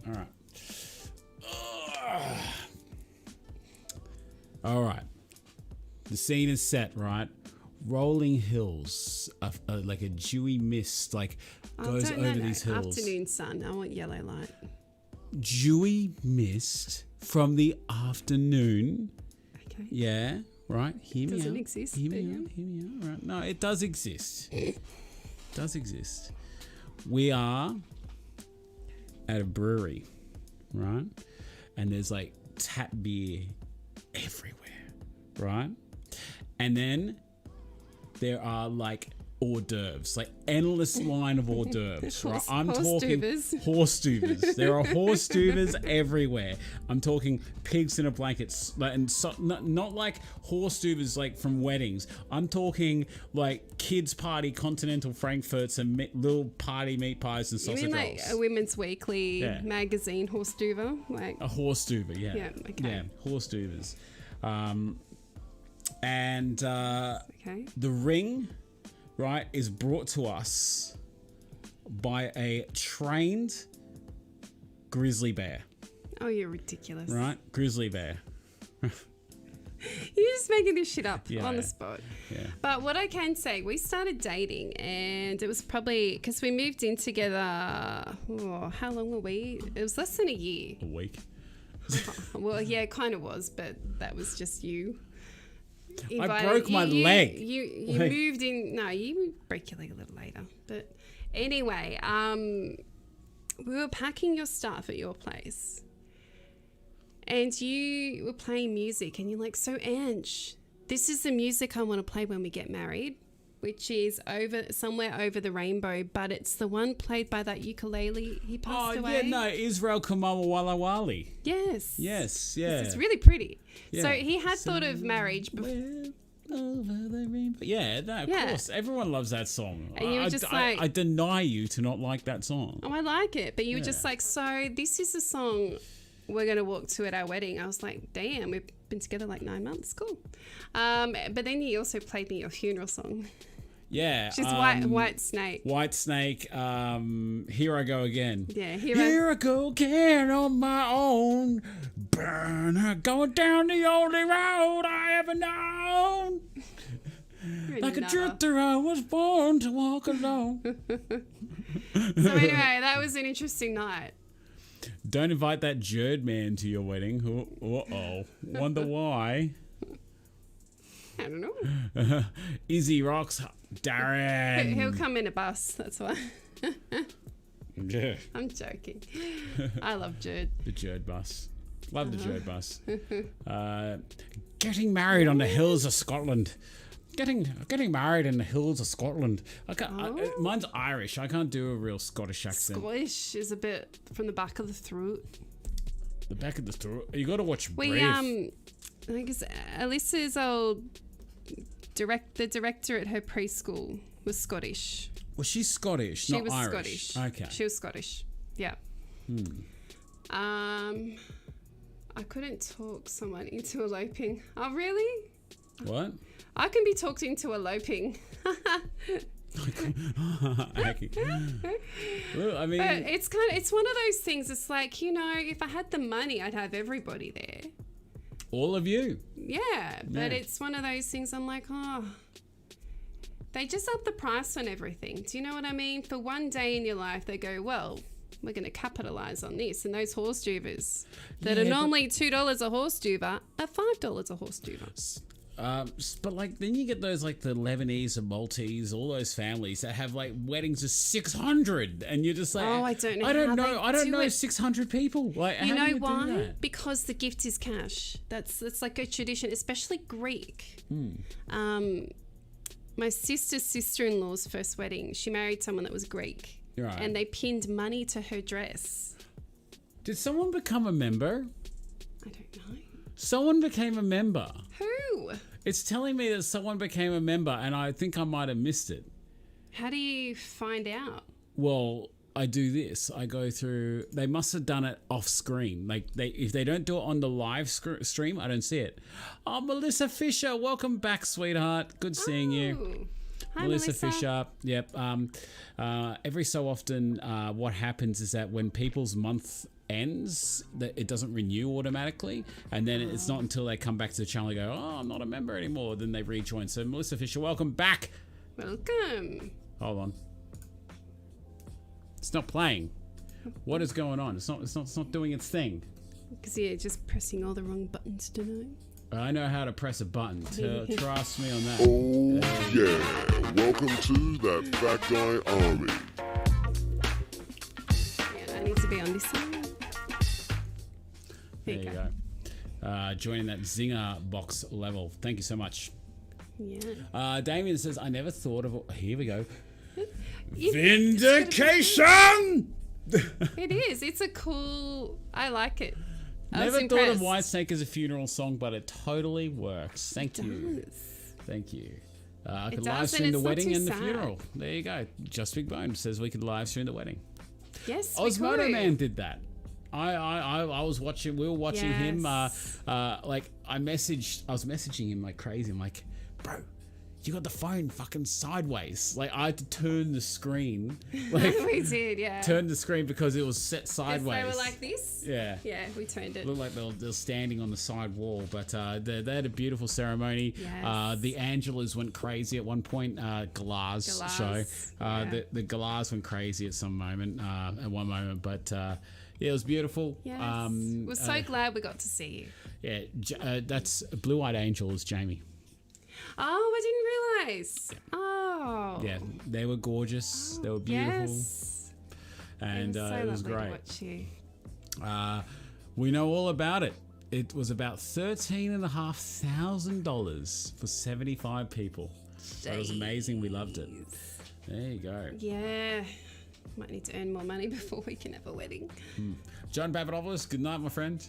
All right. The scene is set, right? Rolling hills, like a dewy mist, like goes over these hills. Afternoon sun. I want yellow light. Dewy mist from the afternoon. Okay. Yeah, right. Hear me out. Doesn't exist. Hear me out. Right. No, it does exist. We are at a brewery, right? And there's like tap beer everywhere, right? And then there are like hors d'oeuvres, like endless line of hors d'oeuvres, right? I'm talking horse duvers. There are horse duvers everywhere. I'm talking pigs in a blanket, and so, not like horse duvers like from weddings. I'm talking like kids' party continental frankfurts and little party meat pies and sausage rolls. You mean rolls. like a Women's Weekly magazine horse duver? Like a horse duver, yeah. Yeah, okay. Yeah, horse duvers. And okay. the ring, right, is brought to us by a trained grizzly bear. Oh, you're ridiculous. Right? Grizzly bear. You're just making this shit up on the spot. Yeah. But what I can say, we started dating and it was probably because we moved in together. Oh, how long were we? It was less than a year. A week. Well, yeah, it kind of was, but that was just you. I broke my leg. You moved in. No, you break your leg a little later. But anyway, we were packing your stuff at your place, and you were playing music, and you're like, "So Ange, this is the music I want to play when we get married, which is somewhere over the rainbow, but it's the one played by that ukulele he passed away." Oh yeah, no, Israel Kamala Walla Wali. Yes. Yes, yeah. It's really pretty. Yeah. So he had thought of marriage before. over the rainbow. Yeah, of course. Everyone loves that song. And you were just like... I deny you to not like that song. Oh, I like it. But you were just like, so this is the song we're going to walk to at our wedding. I was like, damn, we've been together like 9 months. Cool. But then you also played me your funeral song. Yeah. Which is White Snake. White Snake, Here I Go Again. Yeah. Here I go again on my own. Burner, going down the only road I ever known. Like a drifter, I was born to walk alone. So anyway, that was an interesting night. Don't invite that Jerd man to your wedding. Uh-oh. Wonder why. I don't know. Izzy rocks, Darren. He'll come in a bus, that's why. Yeah. I'm joking. I love Jerd. The Jerd bus. Love the Jerd bus. Getting married on the hills of Scotland. Getting married in the hills of Scotland. Mine's Irish. I can't do a real Scottish accent. Scottish is a bit from the back of the throat. The back of the throat? You got to watch Brave. I think it's Alyssa's the director at her preschool was Scottish. Was she Scottish? She not was Irish. Scottish. Okay. She was Scottish. Yeah. I couldn't talk someone into eloping. Oh, really? What? I can be talked into eloping. Well, I mean, but it's one of those things. It's like, if I had the money, I'd have everybody there. All of you. Yeah, but it's one of those things. I'm like, they just up the price on everything. Do you know what I mean? For one day in your life, they go, well, we're going to capitalize on this. And those horse duvers that are normally $2 a horse duver are $5 a horse duver. But like then you get those like the Lebanese and Maltese, all those families that have like weddings of 600, and you're just like, I don't know 600 people. Like, you how know do you why? do that? Because the gift is cash. That's like a tradition, especially Greek. My sister's sister-in-law's first wedding, she married someone that was Greek, right. And they pinned money to her dress. Did someone become a member? I don't know. Someone became a member. Who? It's telling me that someone became a member, and I think I might have missed it. How do you find out? Well, I do this. I go through. They must have done it off screen. Like if they don't do it on the live stream, I don't see it. Oh, Melissa Fisher, welcome back, sweetheart. Good seeing you. Hi, Melissa Fisher. Yep. Every so often, what happens is that when people's month ends, that it doesn't renew automatically, and then it's not until they come back to the channel and go, I'm not a member anymore, then they rejoin. So Melissa Fisher, welcome back. Welcome. Hold on, it's not playing. What is going on? It's not doing its thing. Because you're just pressing all the wrong buttons tonight. I know how to press a button. Trust me on that. Oh yeah, welcome to that Fat Guy Army. Yeah, I need to be on this side. There you go. Joining that Zinger box level. Thank you so much. Yeah. Damien says, I never thought of... Here we go. Yeah, Vindication! It is. It's a cool... I like it. Never thought of Whitesnake as a funeral song, but it totally works. Thank you. Thank you. I could live stream the wedding and the funeral. There you go. Just Big Bone says we could live stream the wedding. Yes, Osmodo Man did that. I was watching. We were watching him. I was messaging him like crazy. I'm like, bro, you got the phone fucking sideways. Like I had to turn the screen. Like we did, yeah. Turn the screen because it was set sideways. They were like this. Yeah. Yeah, we turned it. Looked like they were standing on the side wall, but they had a beautiful ceremony. Yes. The Angelas went crazy at one point. Galah's show. The Galahs went crazy at some moment. At one moment, but. Yeah, it was beautiful. Yes. We're so glad we got to see you. Yeah, that's Blue Eyed Angel is Jamie. Oh, I didn't realise. Oh. Yeah, they were gorgeous. They were beautiful. Yes. And it was great. To watch you. We know all about it. It was about $13,500 for 75 people. So it was amazing. We loved it. There you go. Yeah. Might need to earn more money before we can have a wedding. John Babidopoulos, good night, my friend.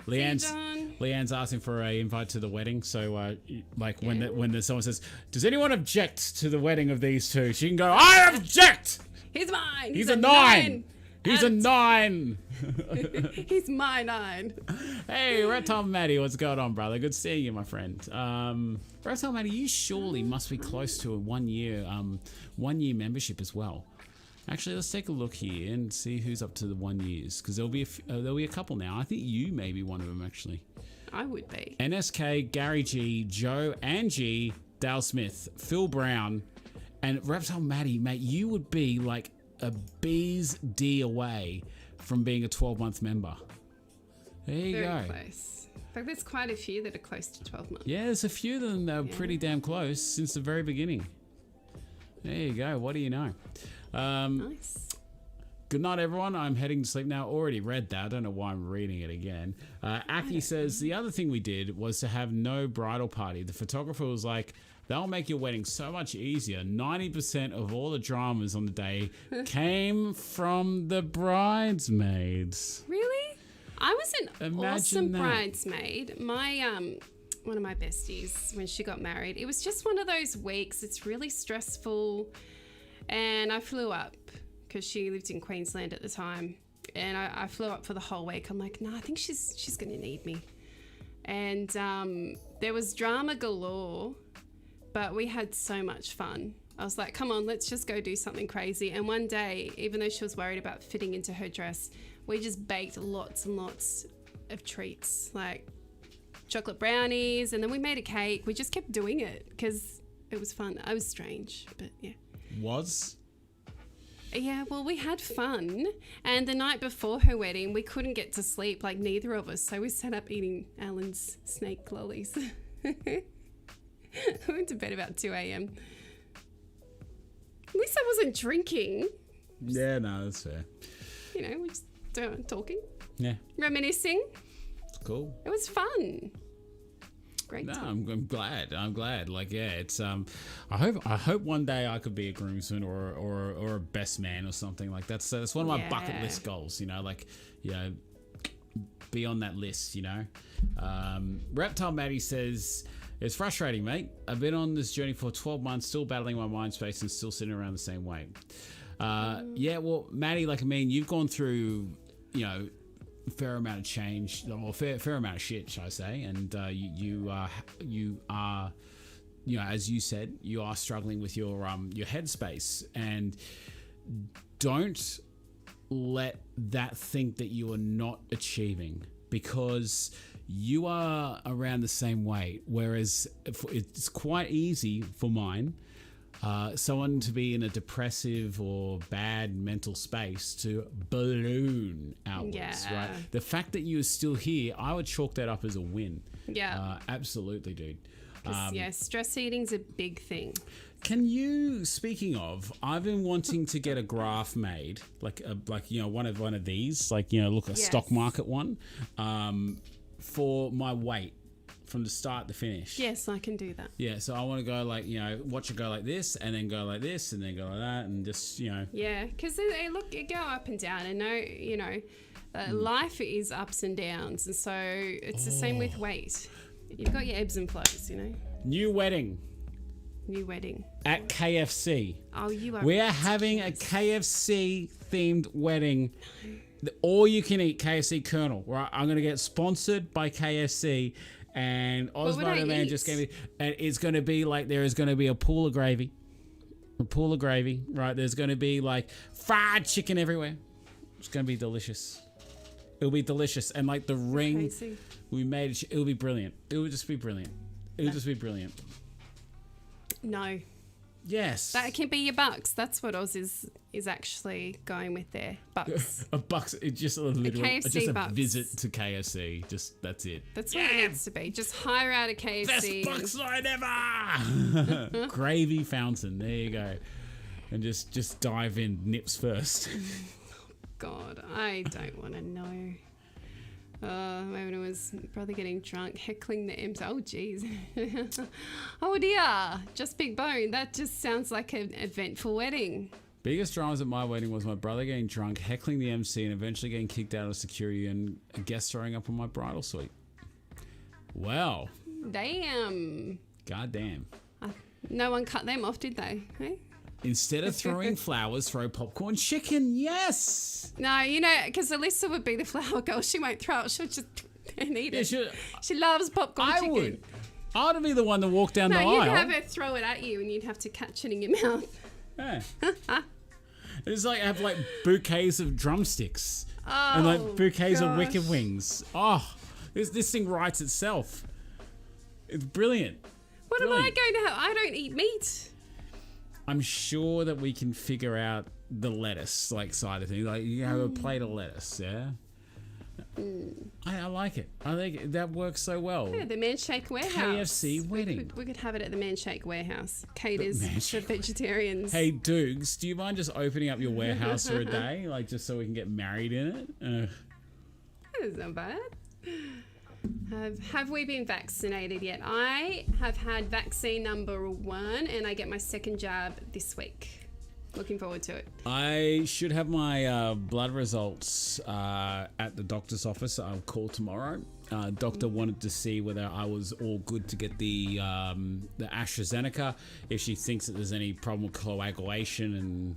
Leanne's asking for an invite to the wedding. So, when someone says, "Does anyone object to the wedding of these two?" She can go, "I object. He's mine. He's a 9. He's a 9. He's my 9. Hey, Reptile Matty, what's going on, brother? Good seeing you, my friend. Reptile Matty, you surely must be close to a 1 year membership as well. Actually, let's take a look here and see who's up to the 1 years, because there'll be a couple now. I think you may be one of them, actually. I would be. NSK, Gary G, Joe, Angie, Dale Smith, Phil Brown, and Reptile Matty, mate, you would be like a bee's D away from being a 12-month member. There you go. Very close. In fact, there's quite a few that are close to 12 months. Yeah, there's a few of them that are pretty damn close since the very beginning. There you go. What do you know? Nice. Good night, everyone. I'm heading to sleep now. Already read that. I don't know why I'm reading it again. Aki says, the other thing we did was to have no bridal party. The photographer was like, they'll make your wedding so much easier. 90% of all the dramas on the day came from the bridesmaids. Really? I was an awesome that. bridesmaid. My one of my besties, when she got married, it was just one of those weeks. It's really stressful. And I flew up because she lived in Queensland at the time. And I flew up for the whole week. I'm like, no, I think she's going to need me. And there was drama galore, but we had so much fun. I was like, come on, let's just go do something crazy. And one day, even though she was worried about fitting into her dress, we just baked lots and lots of treats, like chocolate brownies, and then we made a cake. We just kept doing it because it was fun. I was strange, but yeah. Was? Yeah, well, we had fun. And the night before her wedding, we couldn't get to sleep, like neither of us. So we sat up eating Alan's snake lollies. I went to bed about 2 a.m. At least I wasn't drinking. Yeah, no, that's fair. You know, we just talking. Yeah. Reminiscing. It's cool. It was fun. Great No, time. I'm glad. Like, yeah, it's I hope one day I could be a groomsman or a best man or something like that. So that's one of my bucket list goals. You know, like, you know, be on that list. You know, Reptile Matty says, it's frustrating, mate. I've been on this journey for 12 months, still battling my mind space and still sitting around the same weight. Yeah, well, Maddie, like, I mean, you've gone through, you know, a fair amount of change, or fair amount of shit, shall I say, and you are, you know, as you said, you are struggling with your headspace, and don't let that think that you are not achieving, because you are around the same weight, whereas it's quite easy for mine, someone to be in a depressive or bad mental space to balloon outwards, right? The fact that you are still here, I would chalk that up as a win. Yeah. Absolutely, dude. Stress eating's a big thing. Can you, speaking of, I've been wanting to get a graph made, like you know, one of these, like, you know, look, a stock market one, for my weight from the start to finish. Yes, I can do that. Yeah, so I want to go, like, you know, watch it go like this, and then go like this, and then go like that, and just, you know. Yeah, because it go up and down, and you know, life is ups and downs, and so it's the same with weight. You've got your ebbs and flows, you know. New wedding. At KFC. Oh, you are. We are having a KFC themed wedding. No. All you can eat KFC Colonel. Right, I'm gonna get sponsored by KFC, and Osmo the man just gave me, and it's gonna be like, there is gonna be a pool of gravy, right? There's gonna be like fried chicken everywhere. It's gonna be delicious. It'll be delicious, and like the ring we made, it'll be brilliant. It would just be brilliant. No. Yes. That can be your bucks. That's what Oz is actually going with there. Bucks. A bucks. It's just a literal, KFC just a bucks. visit to KFC. Just, that's it. That's what it needs to be. Just hire out a KFC. Best bucks line ever. Gravy fountain. There you go. And just dive in nips first. God, I don't want to know. When it was brother getting drunk, heckling the MC. Oh, geez. Oh, dear. Just big bone. That just sounds like an eventful wedding. Biggest dramas at my wedding was my brother getting drunk, heckling the MC, and eventually getting kicked out of security, and a guest throwing up on my bridal suite. Wow. Damn. Goddamn. No one cut them off, did they? Hey? Instead of throwing flowers, throw popcorn chicken. Yes. No, you know, because Alyssa would be the flower girl. She won't throw it. She'll just eat it. She loves popcorn chicken. I would. I'd be the one to walk down the aisle. No, you'd have her throw it at you and you'd have to catch it in your mouth. Yeah. It's like have like bouquets of drumsticks Oh, and like bouquets of gosh. wicked wings. Oh, this thing writes itself. It's brilliant. What am I going to have? I don't eat meat. I'm sure that we can figure out the lettuce like side of things. Like you have a plate of lettuce, yeah. I like it. I think that works so well. Yeah, the Manshake Warehouse. KFC wedding. We could have it at the Manshake Warehouse. Caters for vegetarians. Hey, Dukes, do you mind just opening up your warehouse for a day, like just so we can get married in it? That's not bad. Have we been vaccinated yet? I have had vaccine number 1 and I get my second jab this week. Looking forward to it. I should have my blood results at the doctor's office. I'll call tomorrow. Doctor wanted to see whether I was all good to get the AstraZeneca. If she thinks that there's any problem with coagulation,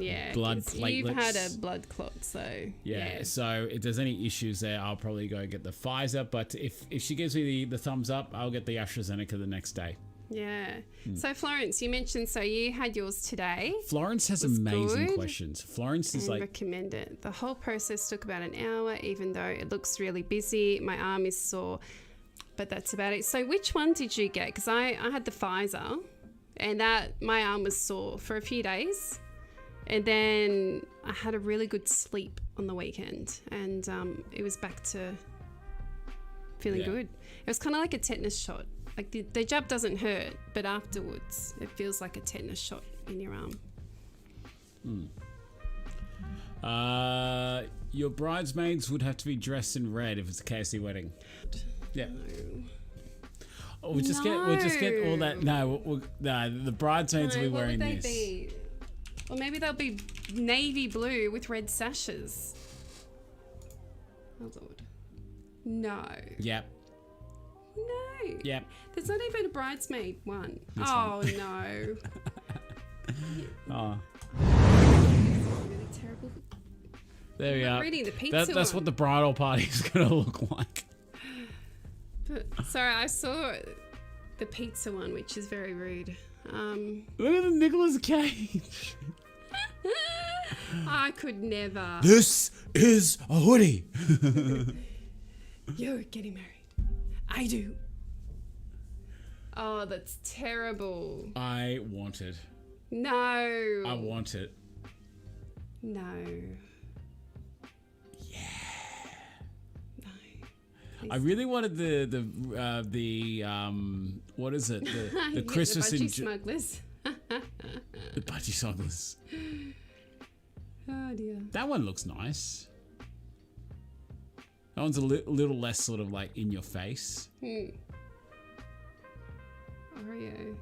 yeah. Blood platelets. You've had a blood clot, so yeah. So if there's any issues there, I'll probably go get the Pfizer. But if she gives me the thumbs up, I'll get the AstraZeneca the next day. Yeah. So Florence, you mentioned you had yours today. Florence has amazing questions. Florence is recommend it. The whole process took about an hour, even though it looks really busy. My arm is sore, but that's about it. So which one did you get? Because I had the Pfizer, and my arm was sore for a few days, and then I had a really good sleep on the weekend, and it was back to feeling good. It was kind of like a tetanus shot. Like the jab doesn't hurt, but afterwards it feels like a tetanus shot in your arm. Your bridesmaids would have to be dressed in red if it's a KFC wedding. Yeah. No. We'll just get all that. No, the bridesmaids will be wearing this. What would they be? Or maybe they'll be navy blue with red sashes. Oh Lord. No. Yep. No. Yep. There's not even a bridesmaid one. This oh one. No. Oh. Really terrible. There we are. Reading the pizza that's what the bridal party is going to look like. But, sorry, I saw the pizza one, which is very rude. Look at the Nicolas Cage. I could never. This is a hoodie. You're getting married. I do. Oh, that's terrible. I want it. No. I want it. No. Yeah. No. I really wanted the what is it? The Christmas the budgie smugglers. The budgie smugglers. Oh dear. That one looks nice. That one's a little less sort of like in your face. Oreo.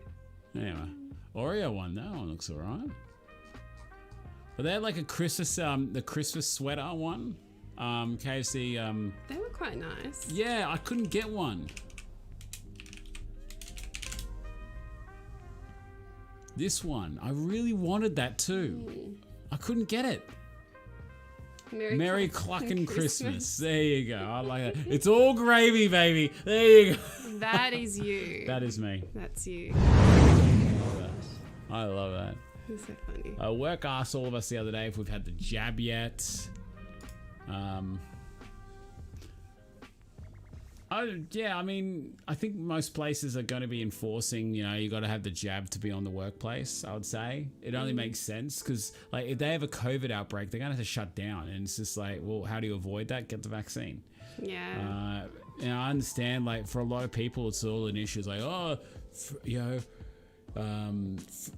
Anyway, Oreo one. That one looks alright. But they had like a Christmas, the Christmas sweater one. KFC. They were quite nice. Yeah, I couldn't get one. This one, I really wanted that too. I couldn't get it. Merry Cluckin' Christmas. There you go. I like that. It's all gravy, baby. There you go. That is you. That is me. That's you. I love that. It's so funny. Work asked all of us the other day if we've had the jab yet. I mean, I think most places are going to be enforcing, you got to have the jab to be on the workplace, I would say. It only makes sense because, like, if they have a COVID outbreak, they're going to have to shut down. And it's just like, well, how do you avoid that? Get the vaccine. Yeah. I understand, like, for a lot of people, it's all an issue. It's like,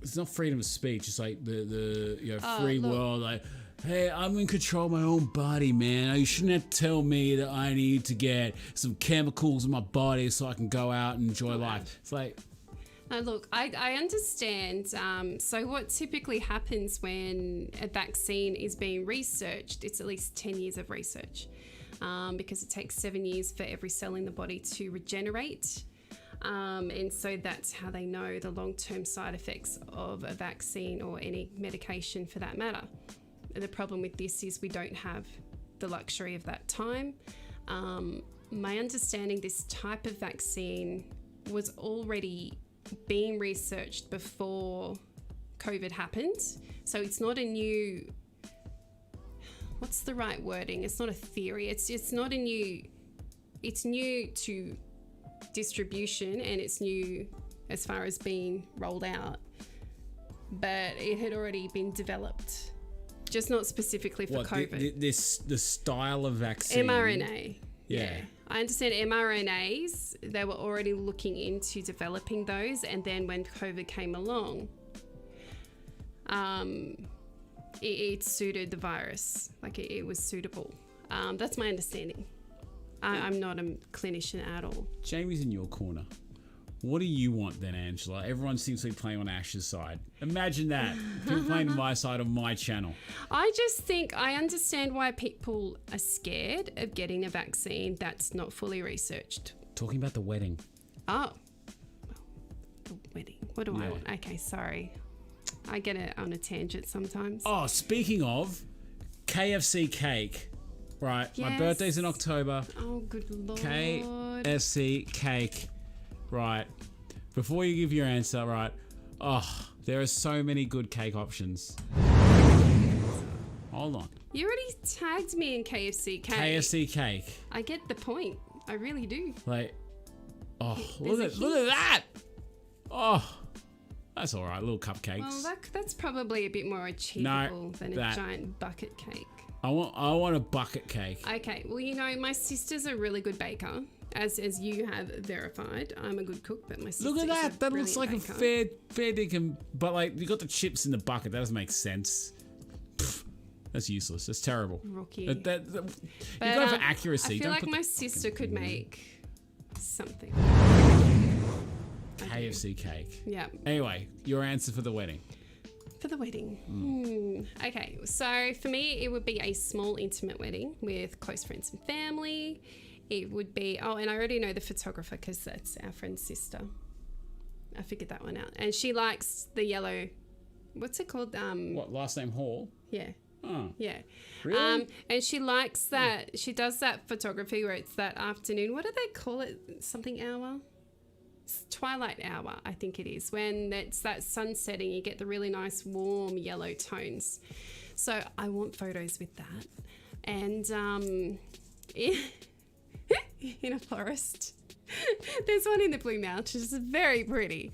it's not freedom of speech. It's like the free world, like, hey, I'm in control of my own body, man. You shouldn't have to tell me that I need to get some chemicals in my body so I can go out and enjoy life. It's like, Look, I understand. So what typically happens when a vaccine is being researched, it's at least 10 years of research, because it takes 7 years for every cell in the body to regenerate. And so that's how they know the long-term side effects of a vaccine or any medication for that matter. The problem with this is we don't have the luxury of that time. My understanding, this type of vaccine was already being researched before COVID happened. So it's not a new, what's the right wording? It's not a theory. It's not a new, it's new to distribution and it's new as far as being rolled out. But it had already been developed, just not specifically for COVID. The style of vaccine? mRNA. Yeah. I understand mRNAs, they were already looking into developing those, and then when COVID came along, it suited the virus, like it was suitable. That's my understanding. I'm not a clinician at all. Jamie's in your corner. What do you want then, Angela? Everyone seems to be playing on Ash's side. Imagine that. People playing on my side on my channel. I just think I understand why people are scared of getting a vaccine that's not fully researched. Talking about the wedding. Oh. The wedding. What do I want? Okay, sorry. I get it on a tangent sometimes. Oh, speaking of KFC cake. Right. Yes. My birthday's in October. Oh, good Lord. KFC cake. Right. Before you give your answer, right. Oh, there are so many good cake options. Hold on. You already tagged me in KFC cake. KFC cake. I get the point. I really do. Like, oh, look at that. Oh, that's all right. Little cupcakes. Well, that's probably a bit more achievable than a giant bucket cake. I want a bucket cake. Okay. Well, you know, my sister's a really good baker. As you have verified, I'm a good cook, but my sister Look at that. That looks like baker. a fair dinkum, but like you got the chips in the bucket. That doesn't make sense. Pfft, that's useless. That's terrible. Rookie. You go for accuracy. I feel Don't like put my sister could make something. KFC cake. Yeah. Anyway, your answer for the wedding. For the wedding. Okay, so for me, it would be a small, intimate wedding with close friends and family. It would be, and I already know the photographer because that's our friend's sister. I figured that one out. And she likes the yellow, what's it called? What, last name Hall? Yeah. Oh. Yeah. Really? And she likes that, she does that photography where it's that afternoon, what do they call it? Something hour? It's twilight hour, I think it is. When it's that sun setting, you get the really nice warm yellow tones. So I want photos with that. And in a forest. There's one in the Blue Mountains. It's very pretty.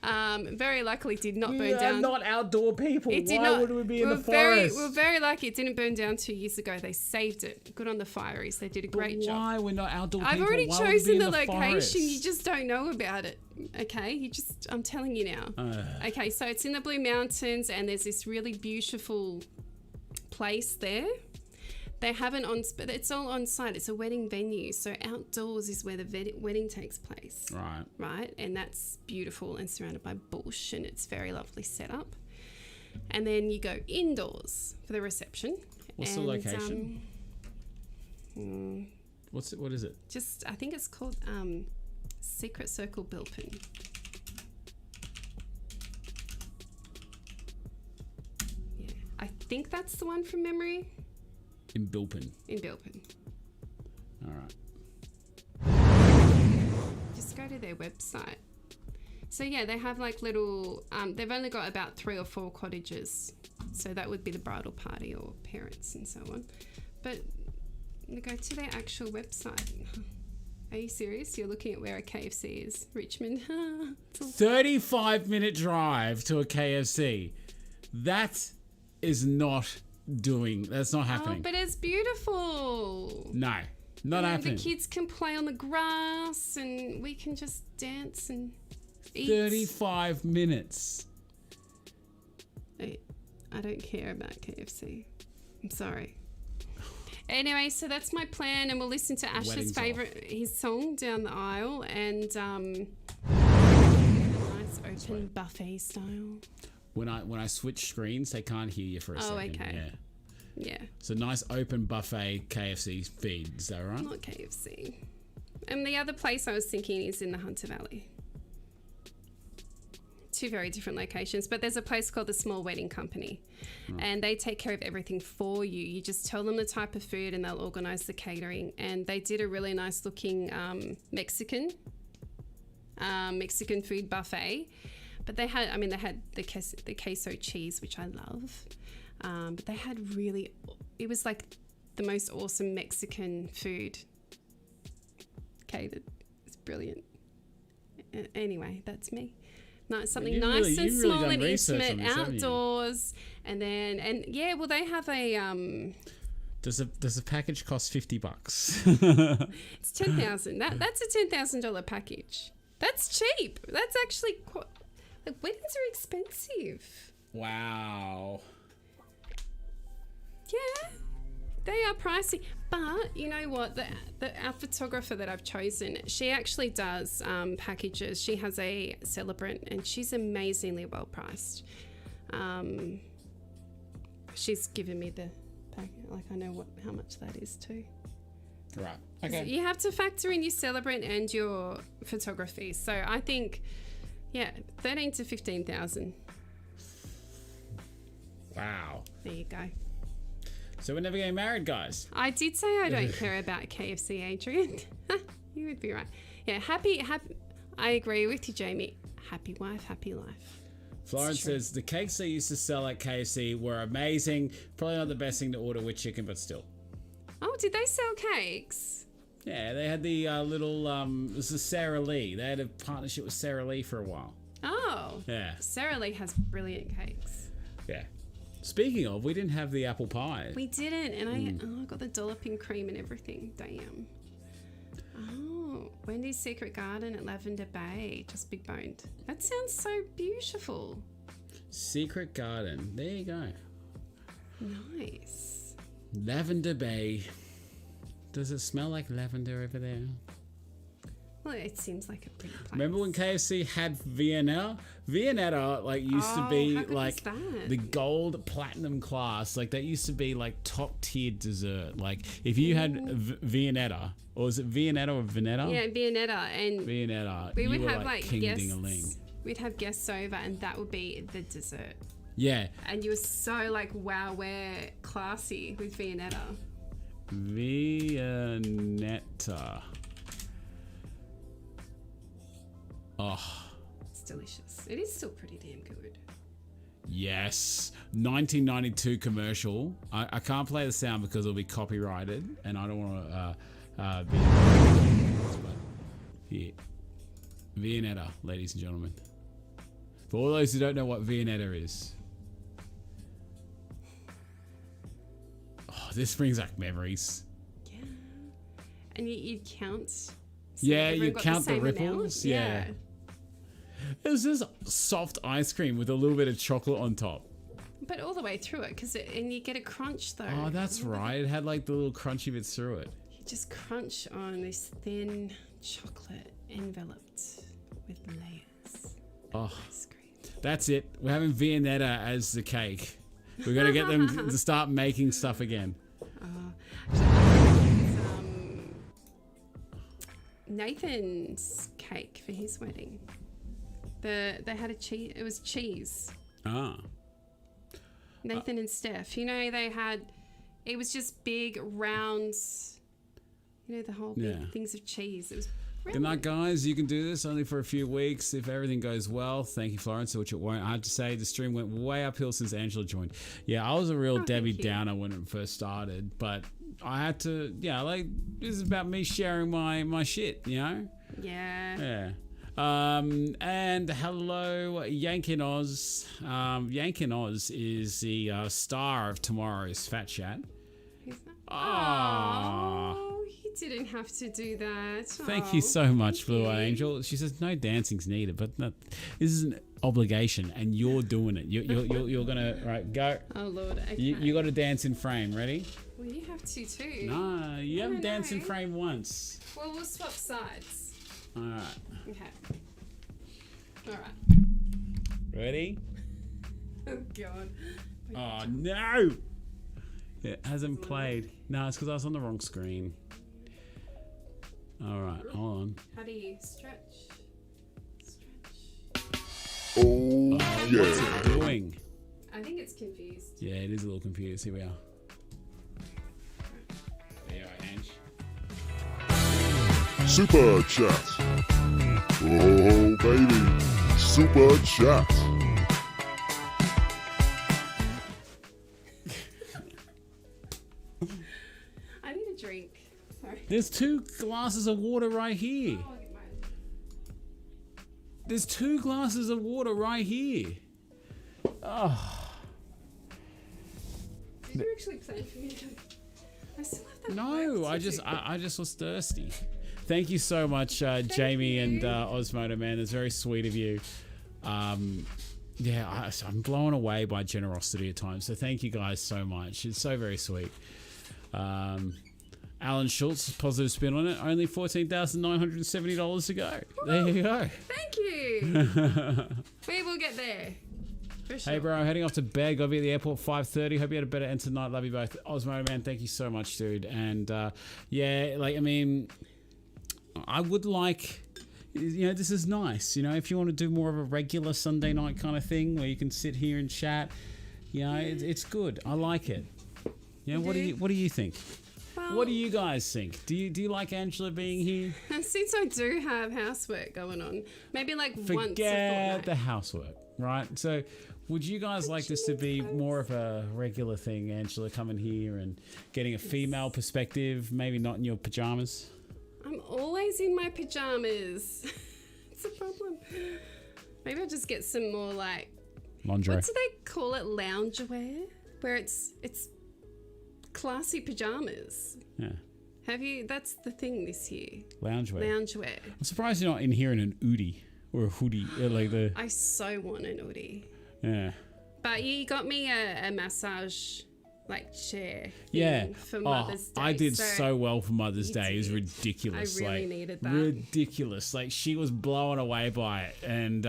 Very luckily did not burn down. Not outdoor people. Why would we be in the forest? We're very lucky it didn't burn down 2 years ago. They saved it. Good on the fireys. They did a great job. Why we're not outdoor people? I've already Why would we chosen be the in location. forest? You just don't know about it. Okay? I'm telling you now. Okay, so it's in the Blue Mountains and there's this really beautiful place there. They have it's all on site. It's a wedding venue. So outdoors is where the wedding takes place. Right. Right. And that's beautiful and surrounded by bush and it's very lovely setup. And then you go indoors for the reception. What's the location? What is it? I think it's called Secret Circle Bilpin. Yeah. I think that's the one from memory. In Bilpin. In Bilpin. All right. Just go to their website. So yeah, they have like little, they've only got about 3 or 4 cottages. So that would be the bridal party or parents and so on. But go to their actual website. Are you serious? You're looking at where a KFC is. Richmond. 35-minute drive to a KFC. That is not that's not happening. Oh, but it's beautiful. No, not happening. The kids can play on the grass and we can just dance and eat. 35 minutes. I don't care about KFC. I'm sorry. Anyway, so that's my plan, and we'll listen to Ash's his song down the aisle, and a nice open buffet style. When I switch screens, they can't hear you for a second. Oh, okay. Yeah. So nice open buffet KFC feed. Is that right? Not KFC. And the other place I was thinking is in the Hunter Valley. Two very different locations, but there's a place called the Small Wedding Company, and they take care of everything for you. You just tell them the type of food and they'll organize the catering. And they did a really nice looking Mexican food buffet, but they had the queso cheese, which I love, but they had it was like the most awesome Mexican food catered. It's brilliant. Anyway, that's me. Something nice and small and intimate outdoors, and they have a Does a package cost $50? It's $10,000. That's a $10,000 package. That's cheap. That's actually quite. Like, weddings are expensive. Wow. Yeah, they are pricey. But you know what? Our photographer that I've chosen, she actually does packages. She has a celebrant, and she's amazingly well priced. She's given me the pack. Like, I know how much that is too. Right. Okay. So you have to factor in your celebrant and your photography. So I think, yeah, 13 to 15,000. Wow. There you go. So we're never getting married, guys. I did say I don't care about KFC, Adrian. You would be right. Yeah, happy. I agree with you, Jamie. Happy wife, happy life. Florence says the cakes they used to sell at KFC were amazing. Probably not the best thing to order with chicken, but still. Oh, did they sell cakes? Yeah, they had the little, it was the Sara Lee. They had a partnership with Sara Lee for a while. Oh. Yeah. Sara Lee has brilliant cakes. Yeah. Speaking of, we didn't have the apple pie. We didn't, and I got the dolloping cream and everything. Damn. Oh, Wendy's Secret Garden at Lavender Bay, just big boned. That sounds so beautiful. Secret Garden. There you go. Nice. Lavender Bay. Does it smell like lavender over there? Well, it seems like a pretty place. Remember when KFC had Viennetta? Viennetta used to be like the gold platinum class. Like that used to be like top tier dessert. Like if you had Viennetta, or was it Viennetta or Venetta? Yeah, Viennetta, and Viennetta. We would you were have like King guests. Ding-a-ling. We'd have guests over, and that would be the dessert. Yeah. And you were so like, wow, we're classy with Viennetta. Viennetta. Oh. It's delicious. It is still pretty damn good. Yes. 1992 commercial. I can't play the sound because it'll be copyrighted and I don't want to be... Here. Viennetta, ladies and gentlemen. For all those who don't know what Viennetta is. Oh, this brings back memories. Yeah. And you'd count... Yeah, you count the ripples. Yeah. It was just soft ice cream with a little bit of chocolate on top. But all the way through it, and you get a crunch though. Oh, that's right. It had like the little crunchy bits through it. You just crunch on this thin chocolate enveloped with layers. Oh, Ice cream. That's it. We're having Viennetta as the cake. We've got to get them to start making stuff again. Nathan's cake for his wedding. They had a cheese. It was cheese. Ah. Nathan and Steph. You know, they had. It was just big rounds. You know, the whole big things of cheese. It was. Good night, guys. You can do this only for a few weeks if everything goes well. Thank you, Florence, which it won't. I have to say the stream went way uphill since Angela joined. Yeah, I was a real Debbie Downer when it first started, but I had to. Yeah, like this is about me sharing my shit. You know. Yeah. Yeah. And hello, Yankin Oz. Yankin Oz is the star of tomorrow's Fat Chat. Who's that? Oh, you didn't have to do that. Thank you so much, Blue Angel. She says no dancing's needed, but this is an obligation, and you're doing it. You're gonna right go. Oh Lord, okay. You got to dance in frame. Ready? Well, you have to too. No, you haven't danced in frame once. Well, we'll swap sides. All right. Okay. All right. Ready? Oh, God. Oh, no! It hasn't played. No, it's because I was on the wrong screen. All right, hold on. How do you stretch? Oh, What's yeah. it doing? I think it's confused. Yeah, it is a little confused. Here we are. There you are, Ange. Super chat. Oh, baby. Super chat. I need a drink. Sorry. There's 2 glasses of water right here. Oh, I'll get mine. There's 2 glasses of water right here. Oh. Did you actually plan for me to... I still have that. No, black I tissue. just was thirsty. Thank you so much, Jamie and Osmodo, man. It's very sweet of you. Yeah, I'm blown away by generosity at times. So thank you guys so much. It's so very sweet. Alan Schultz, positive spin on it. Only $14,970 to go. There you go. Thank you. We will get there. For sure. Hey, bro, I'm heading off to bed. Gotta be at the airport 5:30. Hope you had a better end tonight. Love you both. Osmo, man, thank you so much, dude. And yeah, like, I mean, I would like, you know, this is nice. You know, if you want to do more of a regular Sunday night kind of thing where you can sit here and chat, you know, it's good. I like it. You know, what do you think? Well, What do you guys think? Do you like Angela being here? since I do have housework going on, maybe like once a Forget fortnight. the housework, right? So, would you guys like this to be more of a regular thing, Angela, coming here and getting a female perspective, maybe not in your pajamas? I'm always in my pajamas. It's a problem. Maybe I'll just get some more like, Lingerie. what do they call it, loungewear? Where it's classy pajamas. Yeah. Have you? That's the thing this year. Loungewear. Loungewear. I'm surprised you're not in here in an oodie or a hoodie. Like the, I so want an hoodie. yeah. But you got me a massage like chair. Yeah. For Mother's Day. I did so well for Mother's Day. It was did. ridiculous. I really like, needed that. Ridiculous. Like, she was blown away by it, and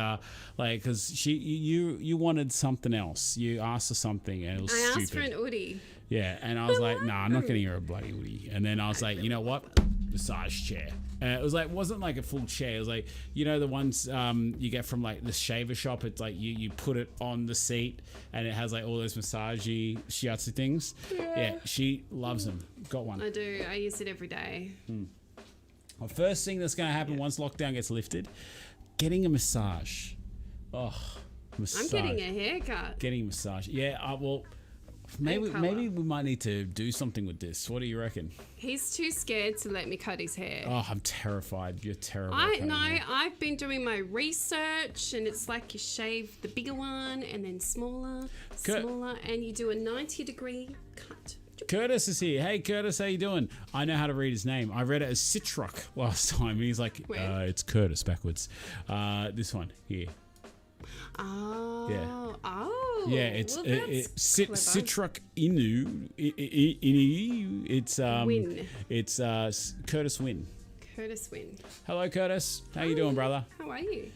like, because you wanted something else. You asked for something, and it was I stupid. asked for an hoodie. Yeah, and I was like, nah, I'm not getting her a bloody hoodie. And then I was like, you know what? Massage chair. It was like, wasn't like a full chair. It was like, you know, the ones you get from like the shaver shop. It's like you put it on the seat and it has like all those massagey shiatsu things. Yeah, she loves them. Got one. I do. I use it every day. The first thing that's going to happen once lockdown gets lifted, getting a massage. Oh, massage. I'm getting a haircut. Getting a massage. Yeah, well, maybe we might need to do something with this. What do you reckon? He's too scared to let me cut his hair. Oh, I'm terrified. You're terrible. I know. I've been doing my research, and it's like you shave the bigger one, and then smaller, and you do a 90-degree cut. Curtis is here. Hey, Curtis, how you doing? I know how to read his name. I read it as Citrock last time. And he's like, it's Curtis backwards. This one here. Oh. Yeah. Oh. Yeah, it's well, Citrock Inu. It's Wynn. It's Curtis Wynn. Curtis Wynn. Hello, Curtis. How you doing, brother? How are you?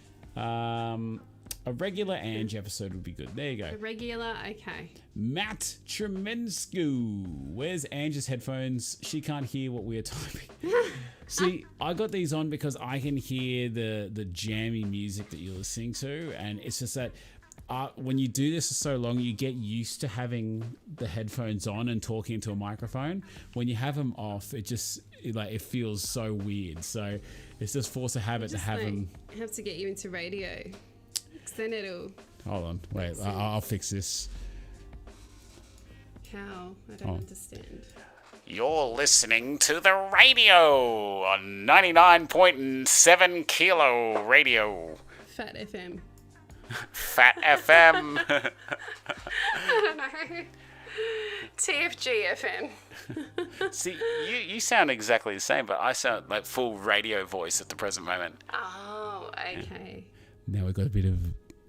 A regular Ange episode would be good. There you go. A regular, okay. Matt Tremensku. Where's Ange's headphones? She can't hear what we are typing. See, I got these on because I can hear the jammy music that you're listening to, and it's just that when you do this for so long, you get used to having the headphones on and talking into a microphone. When you have them off, it feels so weird. So it's just force a habit to have them. I have to get you into radio. Because then it'll... Hold on, wait, I'll fix this. How? I don't understand. You're listening to the radio on 99.7 Kilo Radio. Fat FM. Fat FM. I don't know. TFG FM. See, you sound exactly the same, but I sound like full radio voice at the present moment. Oh, okay. Now we've got a bit of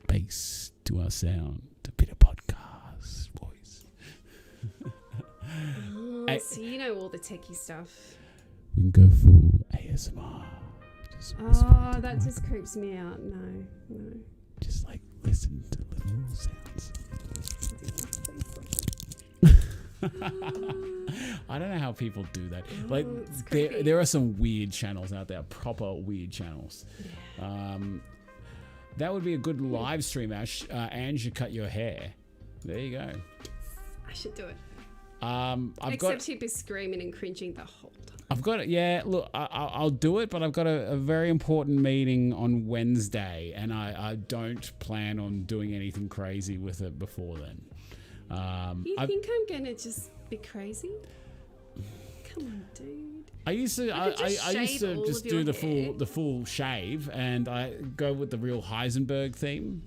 bass to our sound, a bit of podcast voice. So you know all the techie stuff. We can go full ASMR. Oh, that just creeps me out. No. Just like listen to little sounds. I don't know how people do that. Like there are some weird channels out there, proper weird channels. Yeah. That would be a good live stream, Ash. And you cut your hair. There you go. I should do it. Except he'd be screaming and cringing the whole time. I've got it. Yeah, look, I'll do it, but I've got a very important meeting on Wednesday, and I don't plan on doing anything crazy with it before then. You think I'm gonna just be crazy? Come on, dude. I used to just do the full shave, and I go with the real Heisenberg theme.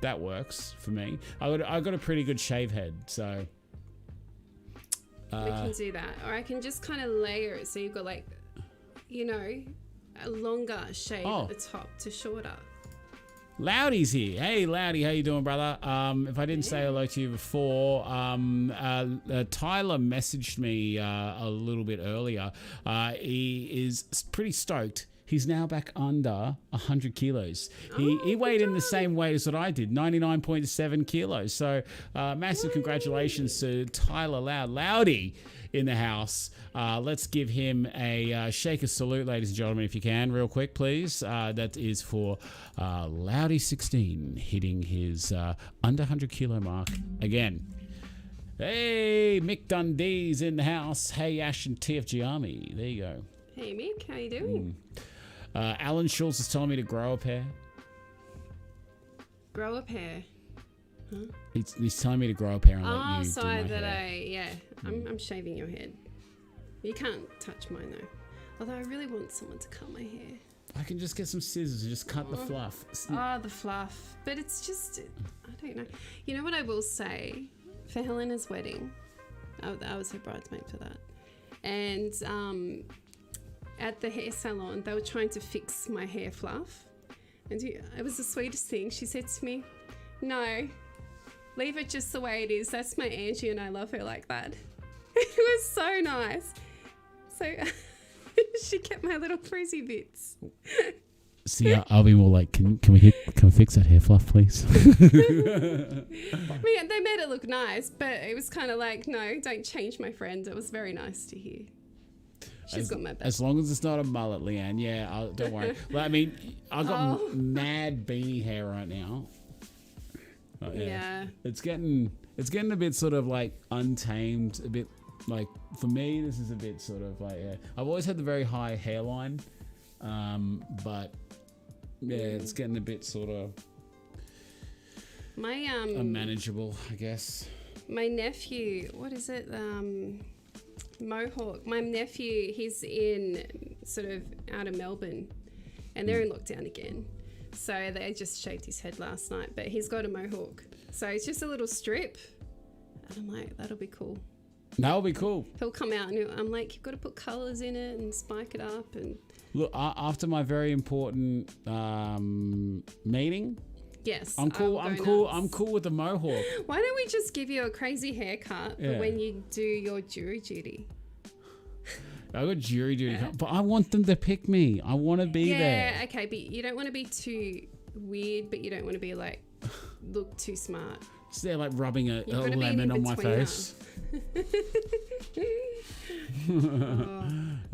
That works for me. I got a pretty good shave head, so we can do that. Or I can just kind of layer it so you've got like, a longer shave at the top to shorter. Loudy's here. Hey, Loudy, how you doing, brother? If I didn't say hello to you before, Tyler messaged me a little bit earlier. He is pretty stoked. He's now back under 100 kilos. He weighed in the same weight as what I did, 99.7 kilos. So massive congratulations to Tyler Loudy in the house. Let's give him a shaker salute, ladies and gentlemen, if you can, real quick, please. That is for Loudy16 hitting his under 100 kilo mark again. Hey, Mick Dundee's in the house. Hey, Ash and TFG Army. There you go. Hey, Mick, how you doing? Alan Schultz is telling me to grow a pair. Grow a pair? Huh? He's telling me to grow a pair and let you so do my that hair. I'm shaving your head. You can't touch mine though. Although I really want someone to cut my hair. I can just get some scissors and just cut the fluff. The fluff. But it's just, I don't know. You know what I will say? For Helena's wedding, I was her bridesmaid for that. And at the hair salon, they were trying to fix my hair fluff. And it was the sweetest thing. She said to me, "No, leave it just the way it is. That's my Angie and I love her like that." It was so nice. So she kept my little frizzy bits. See, I'll be more like, can we fix that hair fluff, please? Yeah, they made it look nice, but it was kind of like, no, don't change my friend. It was very nice to hear. She's got my back. As long as it's not a mullet, Leanne. Yeah, don't worry. Well, I mean, I've got mad beanie hair right now. Yeah. It's getting a bit sort of like untamed, a bit like, for me, this is a bit sort of like, I've always had the very high hairline, but it's getting a bit sort of unmanageable, I guess. My nephew, what is it? Mohawk. My nephew, he's in sort of out of Melbourne, and they're in lockdown again. So they just shaved his head last night, but he's got a mohawk. So it's just a little strip. And I'm like, that'll be cool. That'll be cool. He'll come out and I'm like, you've got to put colours in it and spike it up. And look, after my very important meeting, yes, I'm cool. I'm cool with the mohawk. Why don't we just give you a crazy haircut for when you do your jury duty? I got jury duty, but I want them to pick me. I want to be there. Yeah, okay, but you don't want to be too weird, but you don't want to be like look too smart. So they're like rubbing a lemon on my face.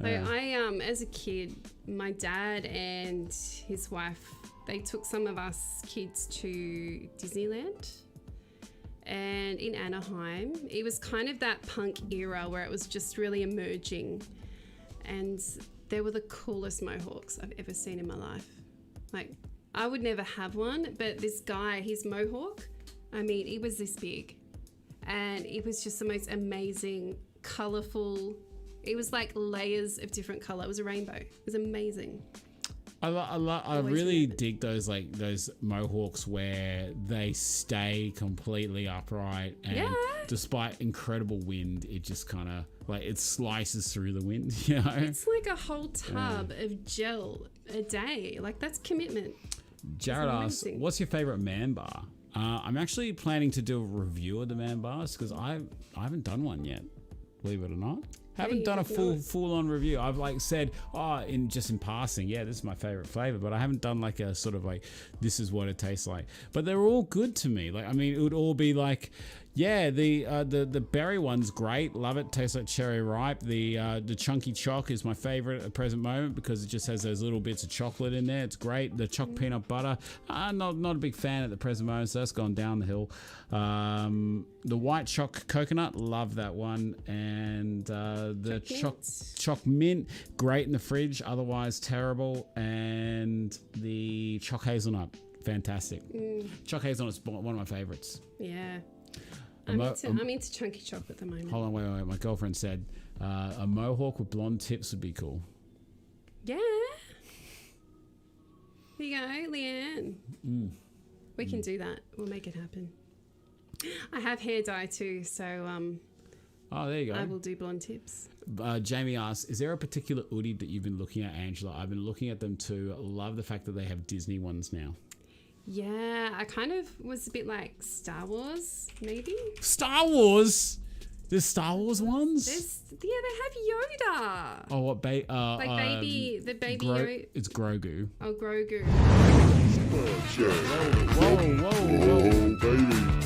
I as a kid, my dad and his wife, they took some of us kids to Disneyland. And in Anaheim, it was kind of that punk era where it was just really emerging. And they were the coolest mohawks I've ever seen in my life. Like, I would never have one, but this guy, his mohawk, I mean, it was this big. And it was just the most amazing, colourful. It was like layers of different colour. It was a rainbow. It was amazing. I really dig those mohawks where they stay completely upright, and despite incredible wind, it just kind of like it slices through the wind. You know, it's like a whole tub of gel a day. Like, that's commitment. Jared asks, "What's your favorite man bar?" I'm actually planning to do a review of the man bars because I haven't done one yet. Believe it or not. Haven't done a full on review. I've like said, in passing, yeah, this is my favorite flavor, but I haven't done like a sort of like, this is what it tastes like. But they're all good to me. Like, I mean, it would all be like, yeah, the berry one's great. Love it. Tastes like cherry ripe. The chunky choc is my favorite at the present moment because it just has those little bits of chocolate in there. It's great. The choc peanut butter, not a big fan at the present moment, so that's gone down the hill. The white choc coconut, love that one. And the choc mint, great in the fridge, otherwise terrible. And the choc hazelnut, fantastic. Choc hazelnut's one of my favorites. Yeah. I'm into chunky chocolate at the moment. Hold on, wait. My girlfriend said a mohawk with blonde tips would be cool. Yeah. Here you go, Leanne. We can do that. We'll make it happen. I have hair dye too, so oh, there you go. I will do blonde tips. Jamie asks, is there a particular Oodie that you've been looking at, Angela? I've been looking at them too. I love the fact that they have Disney ones now. Yeah, I kind of was a bit like Star Wars, maybe. Star Wars? There's Star Wars ones? They have Yoda. Oh, what baby? The baby Yoda. It's Grogu. Oh, Grogu. Whoa, baby.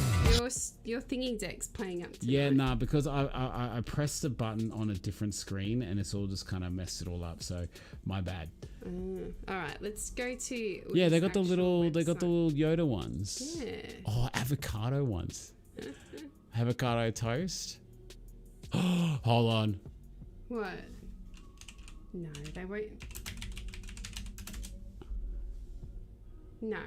Your thingy deck's playing up tonight. Yeah, nah, because I pressed a button on a different screen and it's all just kind of messed it all up. So my bad. All right, let's go to. Yeah, they got the little Yoda ones. Yeah. Oh, avocado ones. Avocado toast. Hold on. What? No, they won't. No,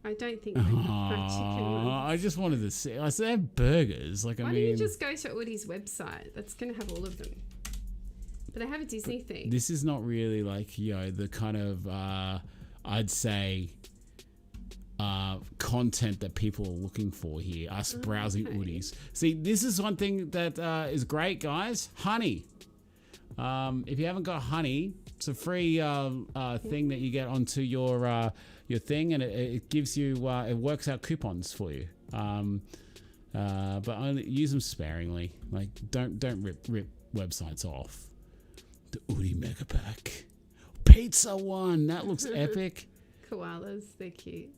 I don't think they have chicken ones. I just wanted to see. I said they have burgers. Like, Why don't you just go to Oodie's website? That's going to have all of them. But they have a Disney thing. This is not really like, the kind of, I'd say, content that people are looking for here. Us browsing Oodies. See, this is one thing that is great, guys. Honey. If you haven't got honey, it's a free thing that you get onto your thing, and it gives you it works out coupons for you. But only use them sparingly. Like, don't rip websites off. The Oodie Mega Pack. Pizza one. That looks epic. Koalas, they're cute.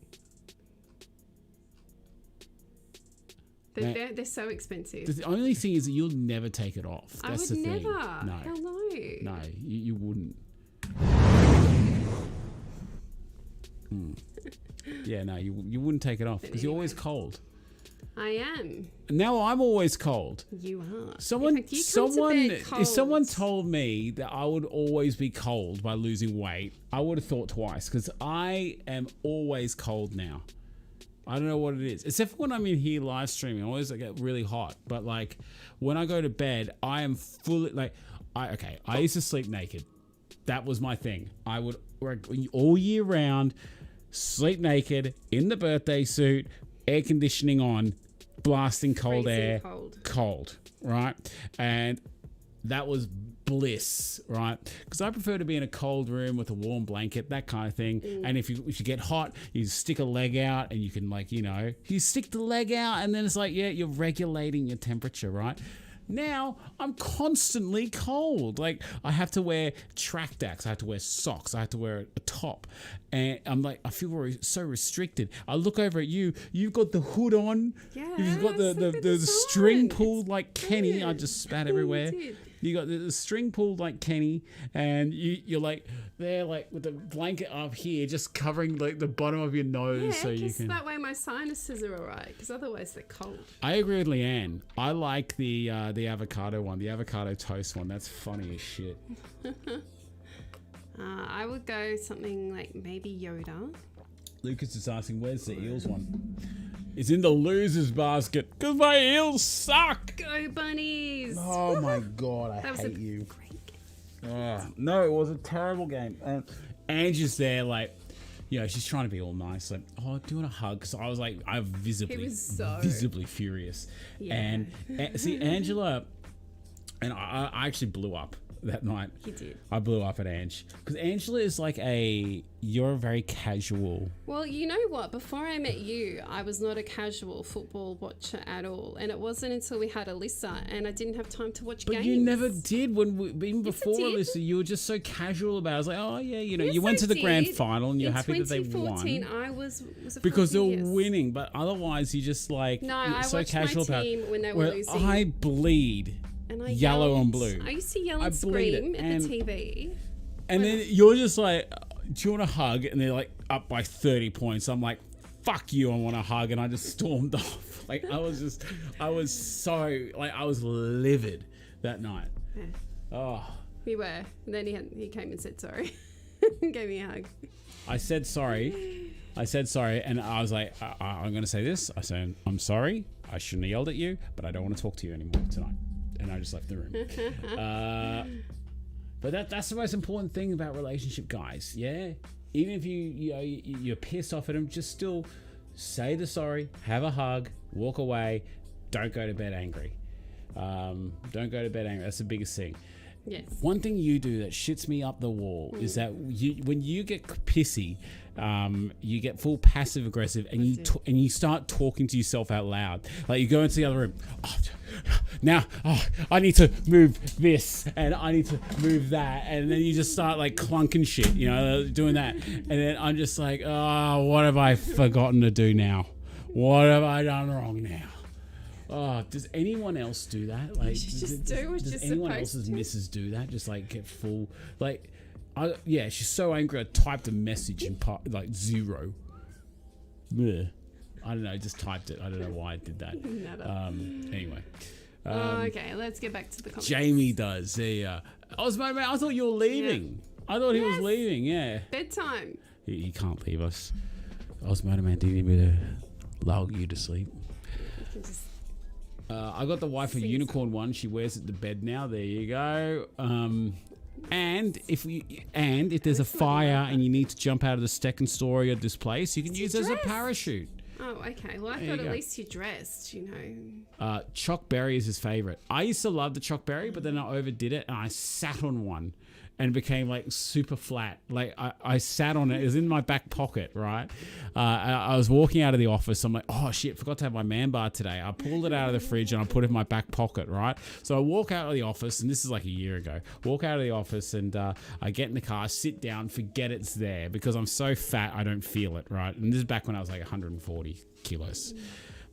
They're so expensive. The only thing is that you'll never take it off. That's the thing. Never. No. Hell no. No, you wouldn't. Yeah, no, you wouldn't take it off because you're always cold. I am. Now I'm always cold. You are. If someone told me that I would always be cold by losing weight, I would have thought twice because I am always cold now. I don't know what it is, except for when I'm in here live streaming. I always get really hot, but like when I go to bed, I am fully like, I used to sleep naked. That was my thing. I would all year round sleep naked in the birthday suit, air conditioning on, blasting cold air, cold, right? And that was bliss, right? Because I prefer to be in a cold room with a warm blanket, that kind of thing. And if you get hot, you stick a leg out and you can you stick the leg out and then it's like, yeah, you're regulating your temperature, right? Now I'm constantly cold. Like I have to wear track dacks, I have to wear socks, I have to wear a top, and I'm like, I feel so restricted. I look over at you. You've got the hood on. Yeah, you've got the string pulled like Kenny. I just spat everywhere. You got the string pulled like Kenny, and you're like there, like with the blanket up here, just covering like the bottom of your nose, so you can. That way my sinuses are alright, because otherwise they're cold. I agree with Leanne. I like the avocado one, the avocado toast one. That's funny as shit. I would go something like maybe Yoda. Lucas is asking, where's the eels one? It's in the losers basket because my eels suck. Go bunnies! Oh my god, I hate you. Great game. No, it was a terrible game. And Angie's there, like, she's trying to be all nice, like, oh, do you want a hug? Because I was like, I visibly furious. Yeah. And see, Angela, and I actually blew up. that night. You did. I blew up at Ange. Because Angela is like you're a very casual. Well, you know what? Before I met you, I was not a casual football watcher at all. And it wasn't until we had Alyssa and I didn't have time to watch games. But you never did. Even Yes, before I did. Alyssa, you were just so casual about it. I was like, oh, yeah, Yes, you went I to the grand did. final and you're In happy that they 2014, won. I was a Because they were yes. winning. But otherwise, you just like, No, you're I so watched casual my about team it. when they were Where losing. I bleed. And I yellow yelled, and blue. I used to yell I and bleed it, scream at and- the TV. And then you're just like, do you want a hug? And they're like up by 30 points. I'm like, fuck you, I want a hug. And I just stormed off. Like, I was livid that night. Yeah. Oh, We were. And then he came and said sorry. Gave me a hug. I said sorry. And I was like, I'm going to say this. I said, I'm sorry. I shouldn't have yelled at you, but I don't want to talk to you anymore tonight. And I just left the room. But that's the most important thing about relationship, guys. Yeah, even if you're pissed off at them, just still say the sorry, have a hug, walk away. Don't go to bed angry. Don't go to bed angry. That's the biggest thing. Yes. One thing you do that shits me up the wall is that when you get pissy, you get full passive aggressive, and you start talking to yourself out loud. Like you go into the other room. I need to move this, and I need to move that, and then you just start like clunking shit, doing that. And then I'm just like, what have I forgotten to do now? What have I done wrong now? Oh, does anyone else do that? Like, just do what does you're anyone supposed else's to. missus do that? Just like get full, like, she's so angry. I typed a message in like 0. Blech. I don't know. Just typed it. I don't know why I did that. Anyway. Okay, let's get back to the comments. Jamie does. I thought you were leaving. I thought he was leaving. Yeah. Bedtime. He can't leave us. Osmoto Man didn't even lull you to sleep. You can just I got the wife a unicorn one. She wears it to bed now. There you go. And if there's a fire and you need to jump out of the second story of this place, you can use it as a parachute. Oh, okay. Well, I thought at least you're dressed, Choc berry is his favorite. I used to love the choc berry, but then I overdid it and I sat on one and became like super flat. Like I sat on it. It was in my back pocket, right? I was walking out of the office. I'm like, oh shit, forgot to have my man bar today. I pulled it out of the fridge and I put it in my back pocket, right? So I walk out of the office, and this is like a year ago. Walk out of the office and I get in the car, sit down, forget it's there because I'm so fat I don't feel it, right? And this is back when I was like 140 kilos.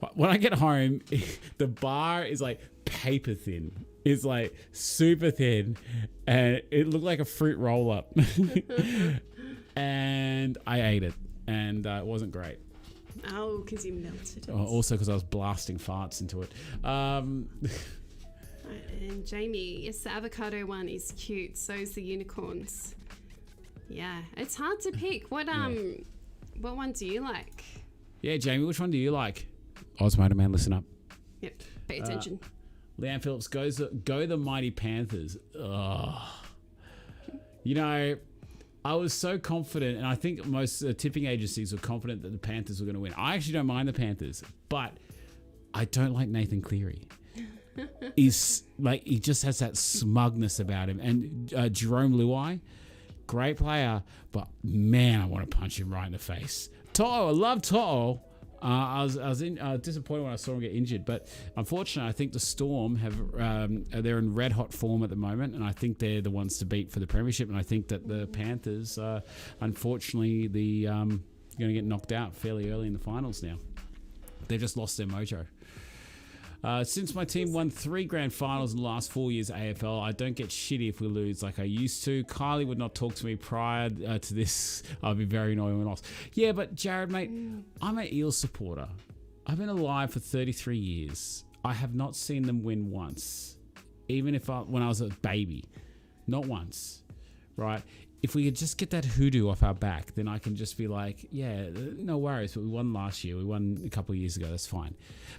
But when I get home, the bar is like paper thin. It's like super thin, and it looked like a fruit roll up. And I ate it, and it wasn't great. Oh, because you melted it. Also because I was blasting farts into it. And Jamie, yes, the avocado one is cute. So is the unicorns. Yeah, it's hard to pick. What one do you like? Yeah, Jamie, which one do you like? Osmoto Man, listen up. Yep, pay attention. Leanne Phillips go the Mighty Panthers. Ugh. I was so confident, and I think most tipping agencies were confident that the Panthers were going to win. I actually don't mind the Panthers, but I don't like Nathan Cleary. He's like, he just has that smugness about him. And Jerome Luai, great player, but man, I want to punch him right in the face. To'o, I love To'o. I was disappointed when I saw him get injured, but unfortunately, I think the Storm they're in red hot form at the moment, and I think they're the ones to beat for the premiership. And I think that the Panthers, unfortunately, going to get knocked out fairly early in the finals now. They've just lost their mojo. Since my team won 3 grand finals in the last 4 years AFL, I don't get shitty if we lose like I used to. Kylie would not talk to me prior to this. I'd be very annoyed when I lost. Yeah, but Jared, mate, I'm an Eels supporter. I've been alive for 33 years. I have not seen them win once, even when I was a baby. Not once, right? If we could just get that hoodoo off our back, then I can just be like, yeah, no worries. But we won last year. We won a couple of years ago. That's fine.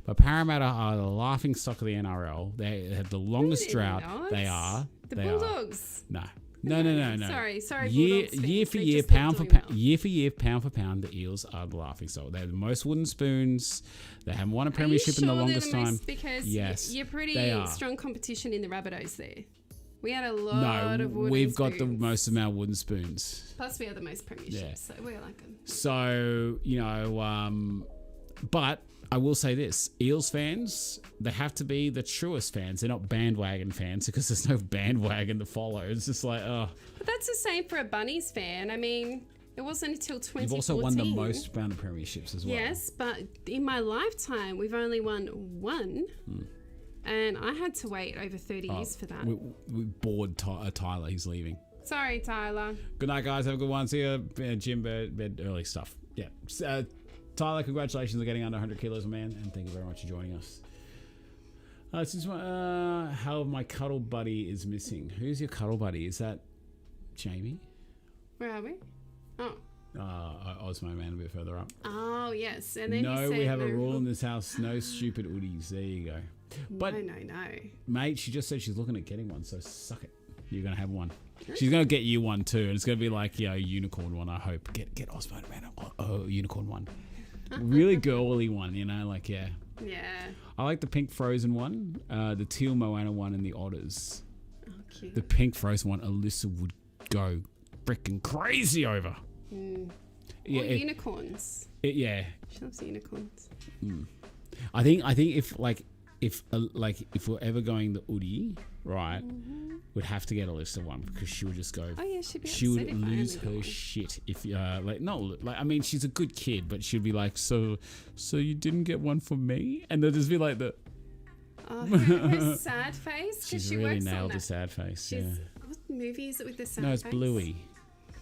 But Parramatta are the laughing stock of the NRL. They have the longest drought. They are. The Bulldogs. No. Sorry. Year for year, pound for pound, the Eels are the laughing stock. They have the most wooden spoons. They haven't won a premiership in the longest time. Because yes, you're pretty strong competition in the Rabbitohs there. We had a lot of wooden we've spoons. got the most amount of wooden spoons. Plus, we are the most premierships, so we're like them. So, but I will say this, Eels fans, they have to be the truest fans. They're not bandwagon fans because there's no bandwagon to follow. It's just like, oh. But that's the same for a Bunnies fan. I mean, it wasn't until 2014. You've also won the most amount of premierships as well. Yes, but in my lifetime, we've only won one. And I had to wait over 30 years for that. We bored Tyler. He's leaving. Sorry, Tyler. Good night, guys. Have a good one. See you. Gym, bed, early stuff. Yeah. Tyler, congratulations on getting under 100 kilos, man. And thank you very much for joining us. How my cuddle buddy is missing. Who's your cuddle buddy? Is that Jamie? Where are we? Oh. Osmo, man, a bit further up. Oh, yes. And then No, we have a rule in this house. No stupid hoodies. There you go. But, no. Mate, she just said she's looking at getting one, so suck it. You're going to have one. She's going to get you one too, and it's going to be like, a unicorn one, I hope. Get Osmo, man, a unicorn one. Really girly one, yeah. Yeah. I like the pink frozen one, the teal Moana one, and the otters. Oh, cute. The pink frozen one, Alyssa would go freaking crazy over. Yeah, or unicorns. Yeah. She loves unicorns. I think if we're ever going the Udi, right, we'd have to get Alyssa one because she would just go. Oh yeah, she'd be she upset would if I lose only got her one. shit if I mean she's a good kid, but she'd be like, so you didn't get one for me, and they'll just be like the. Oh, her sad face. She's she really works nailed on the that. sad face. She's, Yeah. What movie is it with the sad face? No, it's Bluey.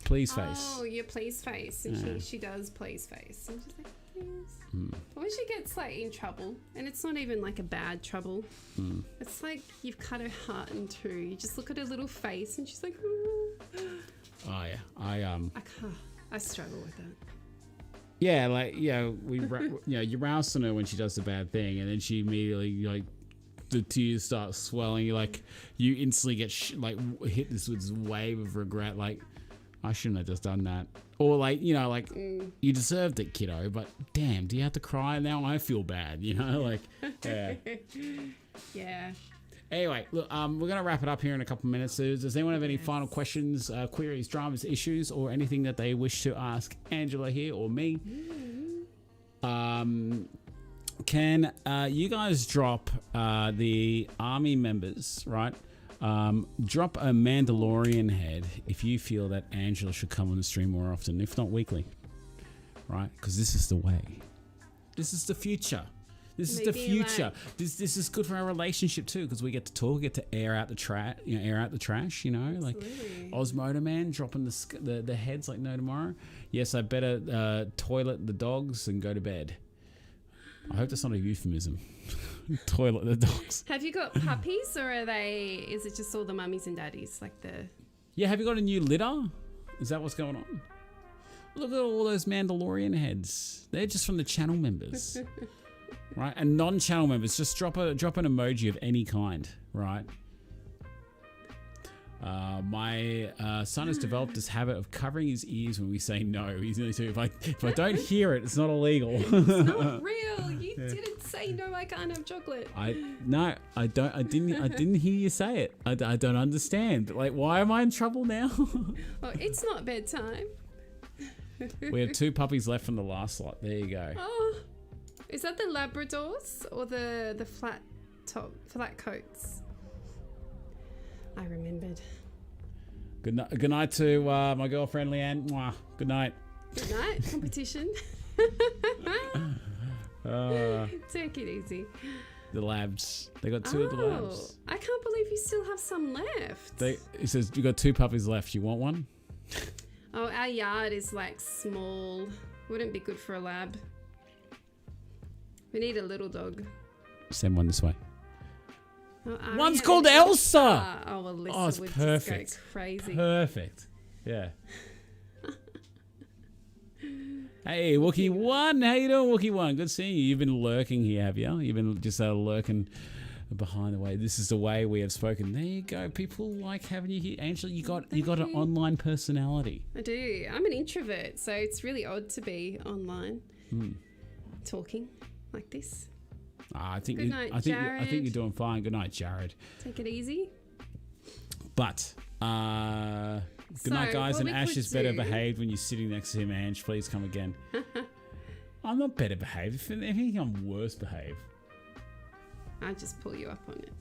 Please face. Oh, your please face, and Yeah. she does please face, and she's like, please. But when she gets like in trouble, and it's not even like a bad trouble, it's like you've cut her heart in two. You just look at her little face, and she's like, ooh. Oh yeah, I struggle with that. yeah, you rouse on her when she does the bad thing, and then she immediately the tears start swelling. You instantly get hit this with this wave of regret. Like, I shouldn't have just done that. Or you deserved it, kiddo. But damn, do you have to cry now? I feel bad. Yeah. Yeah. Anyway, look, we're gonna wrap it up here in a couple of minutes. So does anyone have any final questions, queries, dramas, issues, or anything that they wish to ask Angela here or me? Can you guys drop the army members, right? Drop a Mandalorian head if you feel that Angela should come on the stream more often, if not weekly, right? Because this is the way. This is the future. This is the future. This is good for our relationship too, because we get to talk, get to air out the trash. Like Osmoda man dropping the heads like no tomorrow. Yes, I better toilet the dogs and go to bed. I hope that's not a euphemism. Toilet the dogs. Have you got puppies, or is it just all the mummies and daddies? Yeah, have you got a new litter? Is that what's going on? Look at all those Mandalorian heads. They're just from the channel members. Right? And non-channel members, just drop an emoji of any kind, right? My son has developed this habit of covering his ears when we say no. He's nearly two. If I don't hear it, it's not illegal. It's not real. You didn't say no. I can't have chocolate. I didn't hear you say it. I don't understand. Why am I in trouble now? Well, it's not bedtime. We have 2 puppies left from the last lot. There you go. Oh, is that the Labradors or the flat coats? I remembered. Good night to my girlfriend Leanne. Mwah. Good night. Good night. Competition. Take it easy. The labs. They got 2 of the labs. I can't believe you still have some left. It says you got 2 puppies left. You want one? Oh, our yard is small. Wouldn't be good for a lab. We need a little dog. Send one this way. Oh, One's called Elsa. Oh, well, Elsa it's would perfect. just go crazy. Perfect. Yeah. Hey, Wookie1. How you doing, Wookie1? Good seeing you. You've been lurking here, have you? You've been just lurking behind the way. This is the way we have spoken. There you go. People like having you here. Angela, you got an online personality. I do. I'm an introvert, so it's really odd to be online talking like this. I think Good night, Jared. I think you're doing fine. Good night, Jared. Take it easy. But good night, guys. And Ash is better behaved when you're sitting next to him. Ange, please come again. I'm not better behaved. If anything, I'm worse behaved. I just pull you up on it.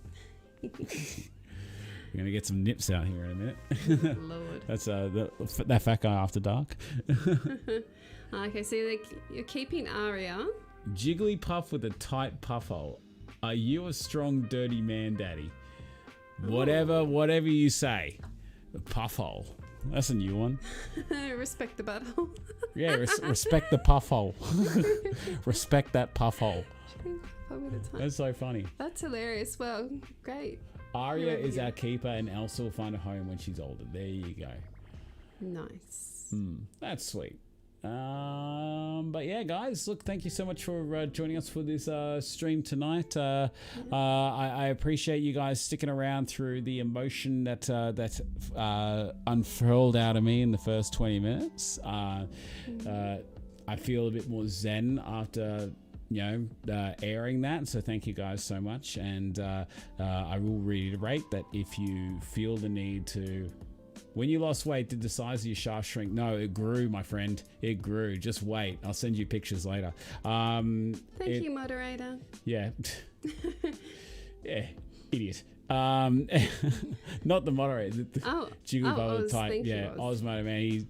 We're going to get some nips out here in a minute. Lord. That's that fat guy after dark. Okay, so you're keeping Aria. Jigglypuff with a tight puff hole. Are you a strong, dirty man, daddy? Whatever you say. Puff hole. That's a new one. Respect the butthole. Yeah, respect the puff hole. Respect that puff hole. That's so funny. That's hilarious. Well, great. Aria is our keeper, and Elsa will find a home when she's older. There you go. Nice. That's sweet. But yeah, guys, look, thank you so much for joining us for this stream tonight. I appreciate you guys sticking around through the emotion that unfurled out of me in the first 20 minutes. I feel a bit more zen after airing that, so thank you guys so much. And I will reiterate that if you feel the need to, when you lost weight, did the size of your shaft shrink? No, it grew, my friend. It grew. Just wait. I'll send you pictures later. Thank you, moderator. Yeah. Yeah, idiot. Not the moderator. Jigglypuff type. Yeah, Osmo, man.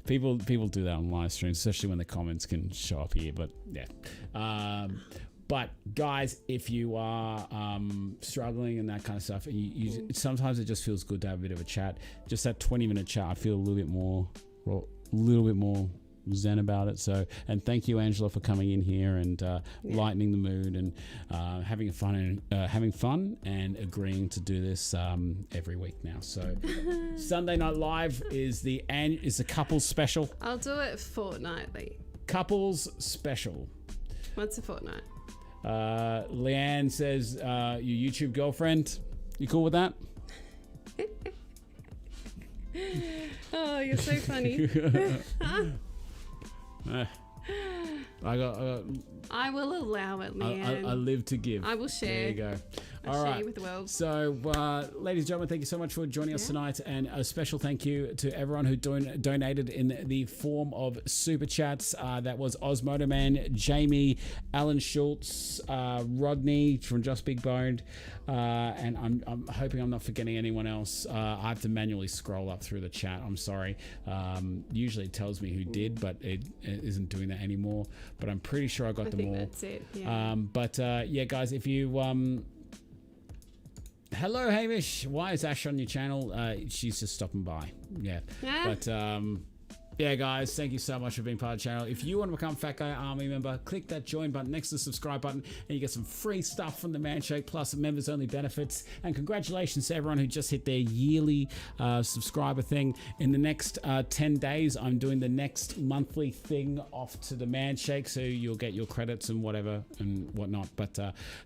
People do that on live streams, especially when the comments can show up here. But yeah. But guys, if you are struggling and that kind of stuff, sometimes it just feels good to have a bit of a chat. Just that 20-minute chat, I feel a little bit more zen about it. So, and thank you, Angela, for coming in here and lightening the mood and having fun and agreeing to do this every week now. So, Sunday Night Live is the couples special. I'll do it fortnightly. Couples special. What's a fortnight? Leanne says, your YouTube girlfriend. You cool with that? Oh, you're so funny. I will allow it, Leanne. I live to give. I will share. There you go. I'll share you with the world. So, ladies and gentlemen, thank you so much for joining us tonight, and a special thank you to everyone who donated in the form of super chats. That was Osmotoman, Jamie, Alan Schultz, Rodney from Just Big Boned, and I'm hoping I'm not forgetting anyone else. I have to manually scroll up through the chat. I'm sorry. Usually it tells me who did, but it isn't doing that anymore. But I'm pretty sure I got them all. That's it. Yeah. Yeah, guys, if you hello, Hamish. Why is Ash on your channel? She's just stopping by. Yeah. But yeah, guys, thank you so much for being part of the channel. If you want to become Fat Guy Army member, click that join button next to the subscribe button, and you get some free stuff from the Manshake, plus members only benefits. And congratulations to everyone who just hit their yearly subscriber thing. In the next 10 days, I'm doing the next monthly thing off to the Manshake, so you'll get your credits and whatever and whatnot. But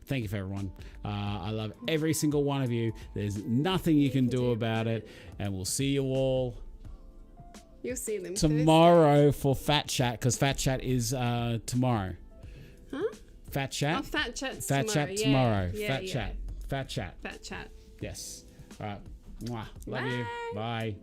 thank you for everyone. I love every single one of you. There's nothing you can do about it, and we'll see you all. You'll see them tomorrow for Fat Chat, because Fat Chat is tomorrow. Huh? Fat Chat? Oh, Fat Chat's Fat tomorrow. Chat tomorrow. Yeah, Fat Chat. Fat Chat. Fat Chat. Yes. All right. Mwah. Love you. Bye.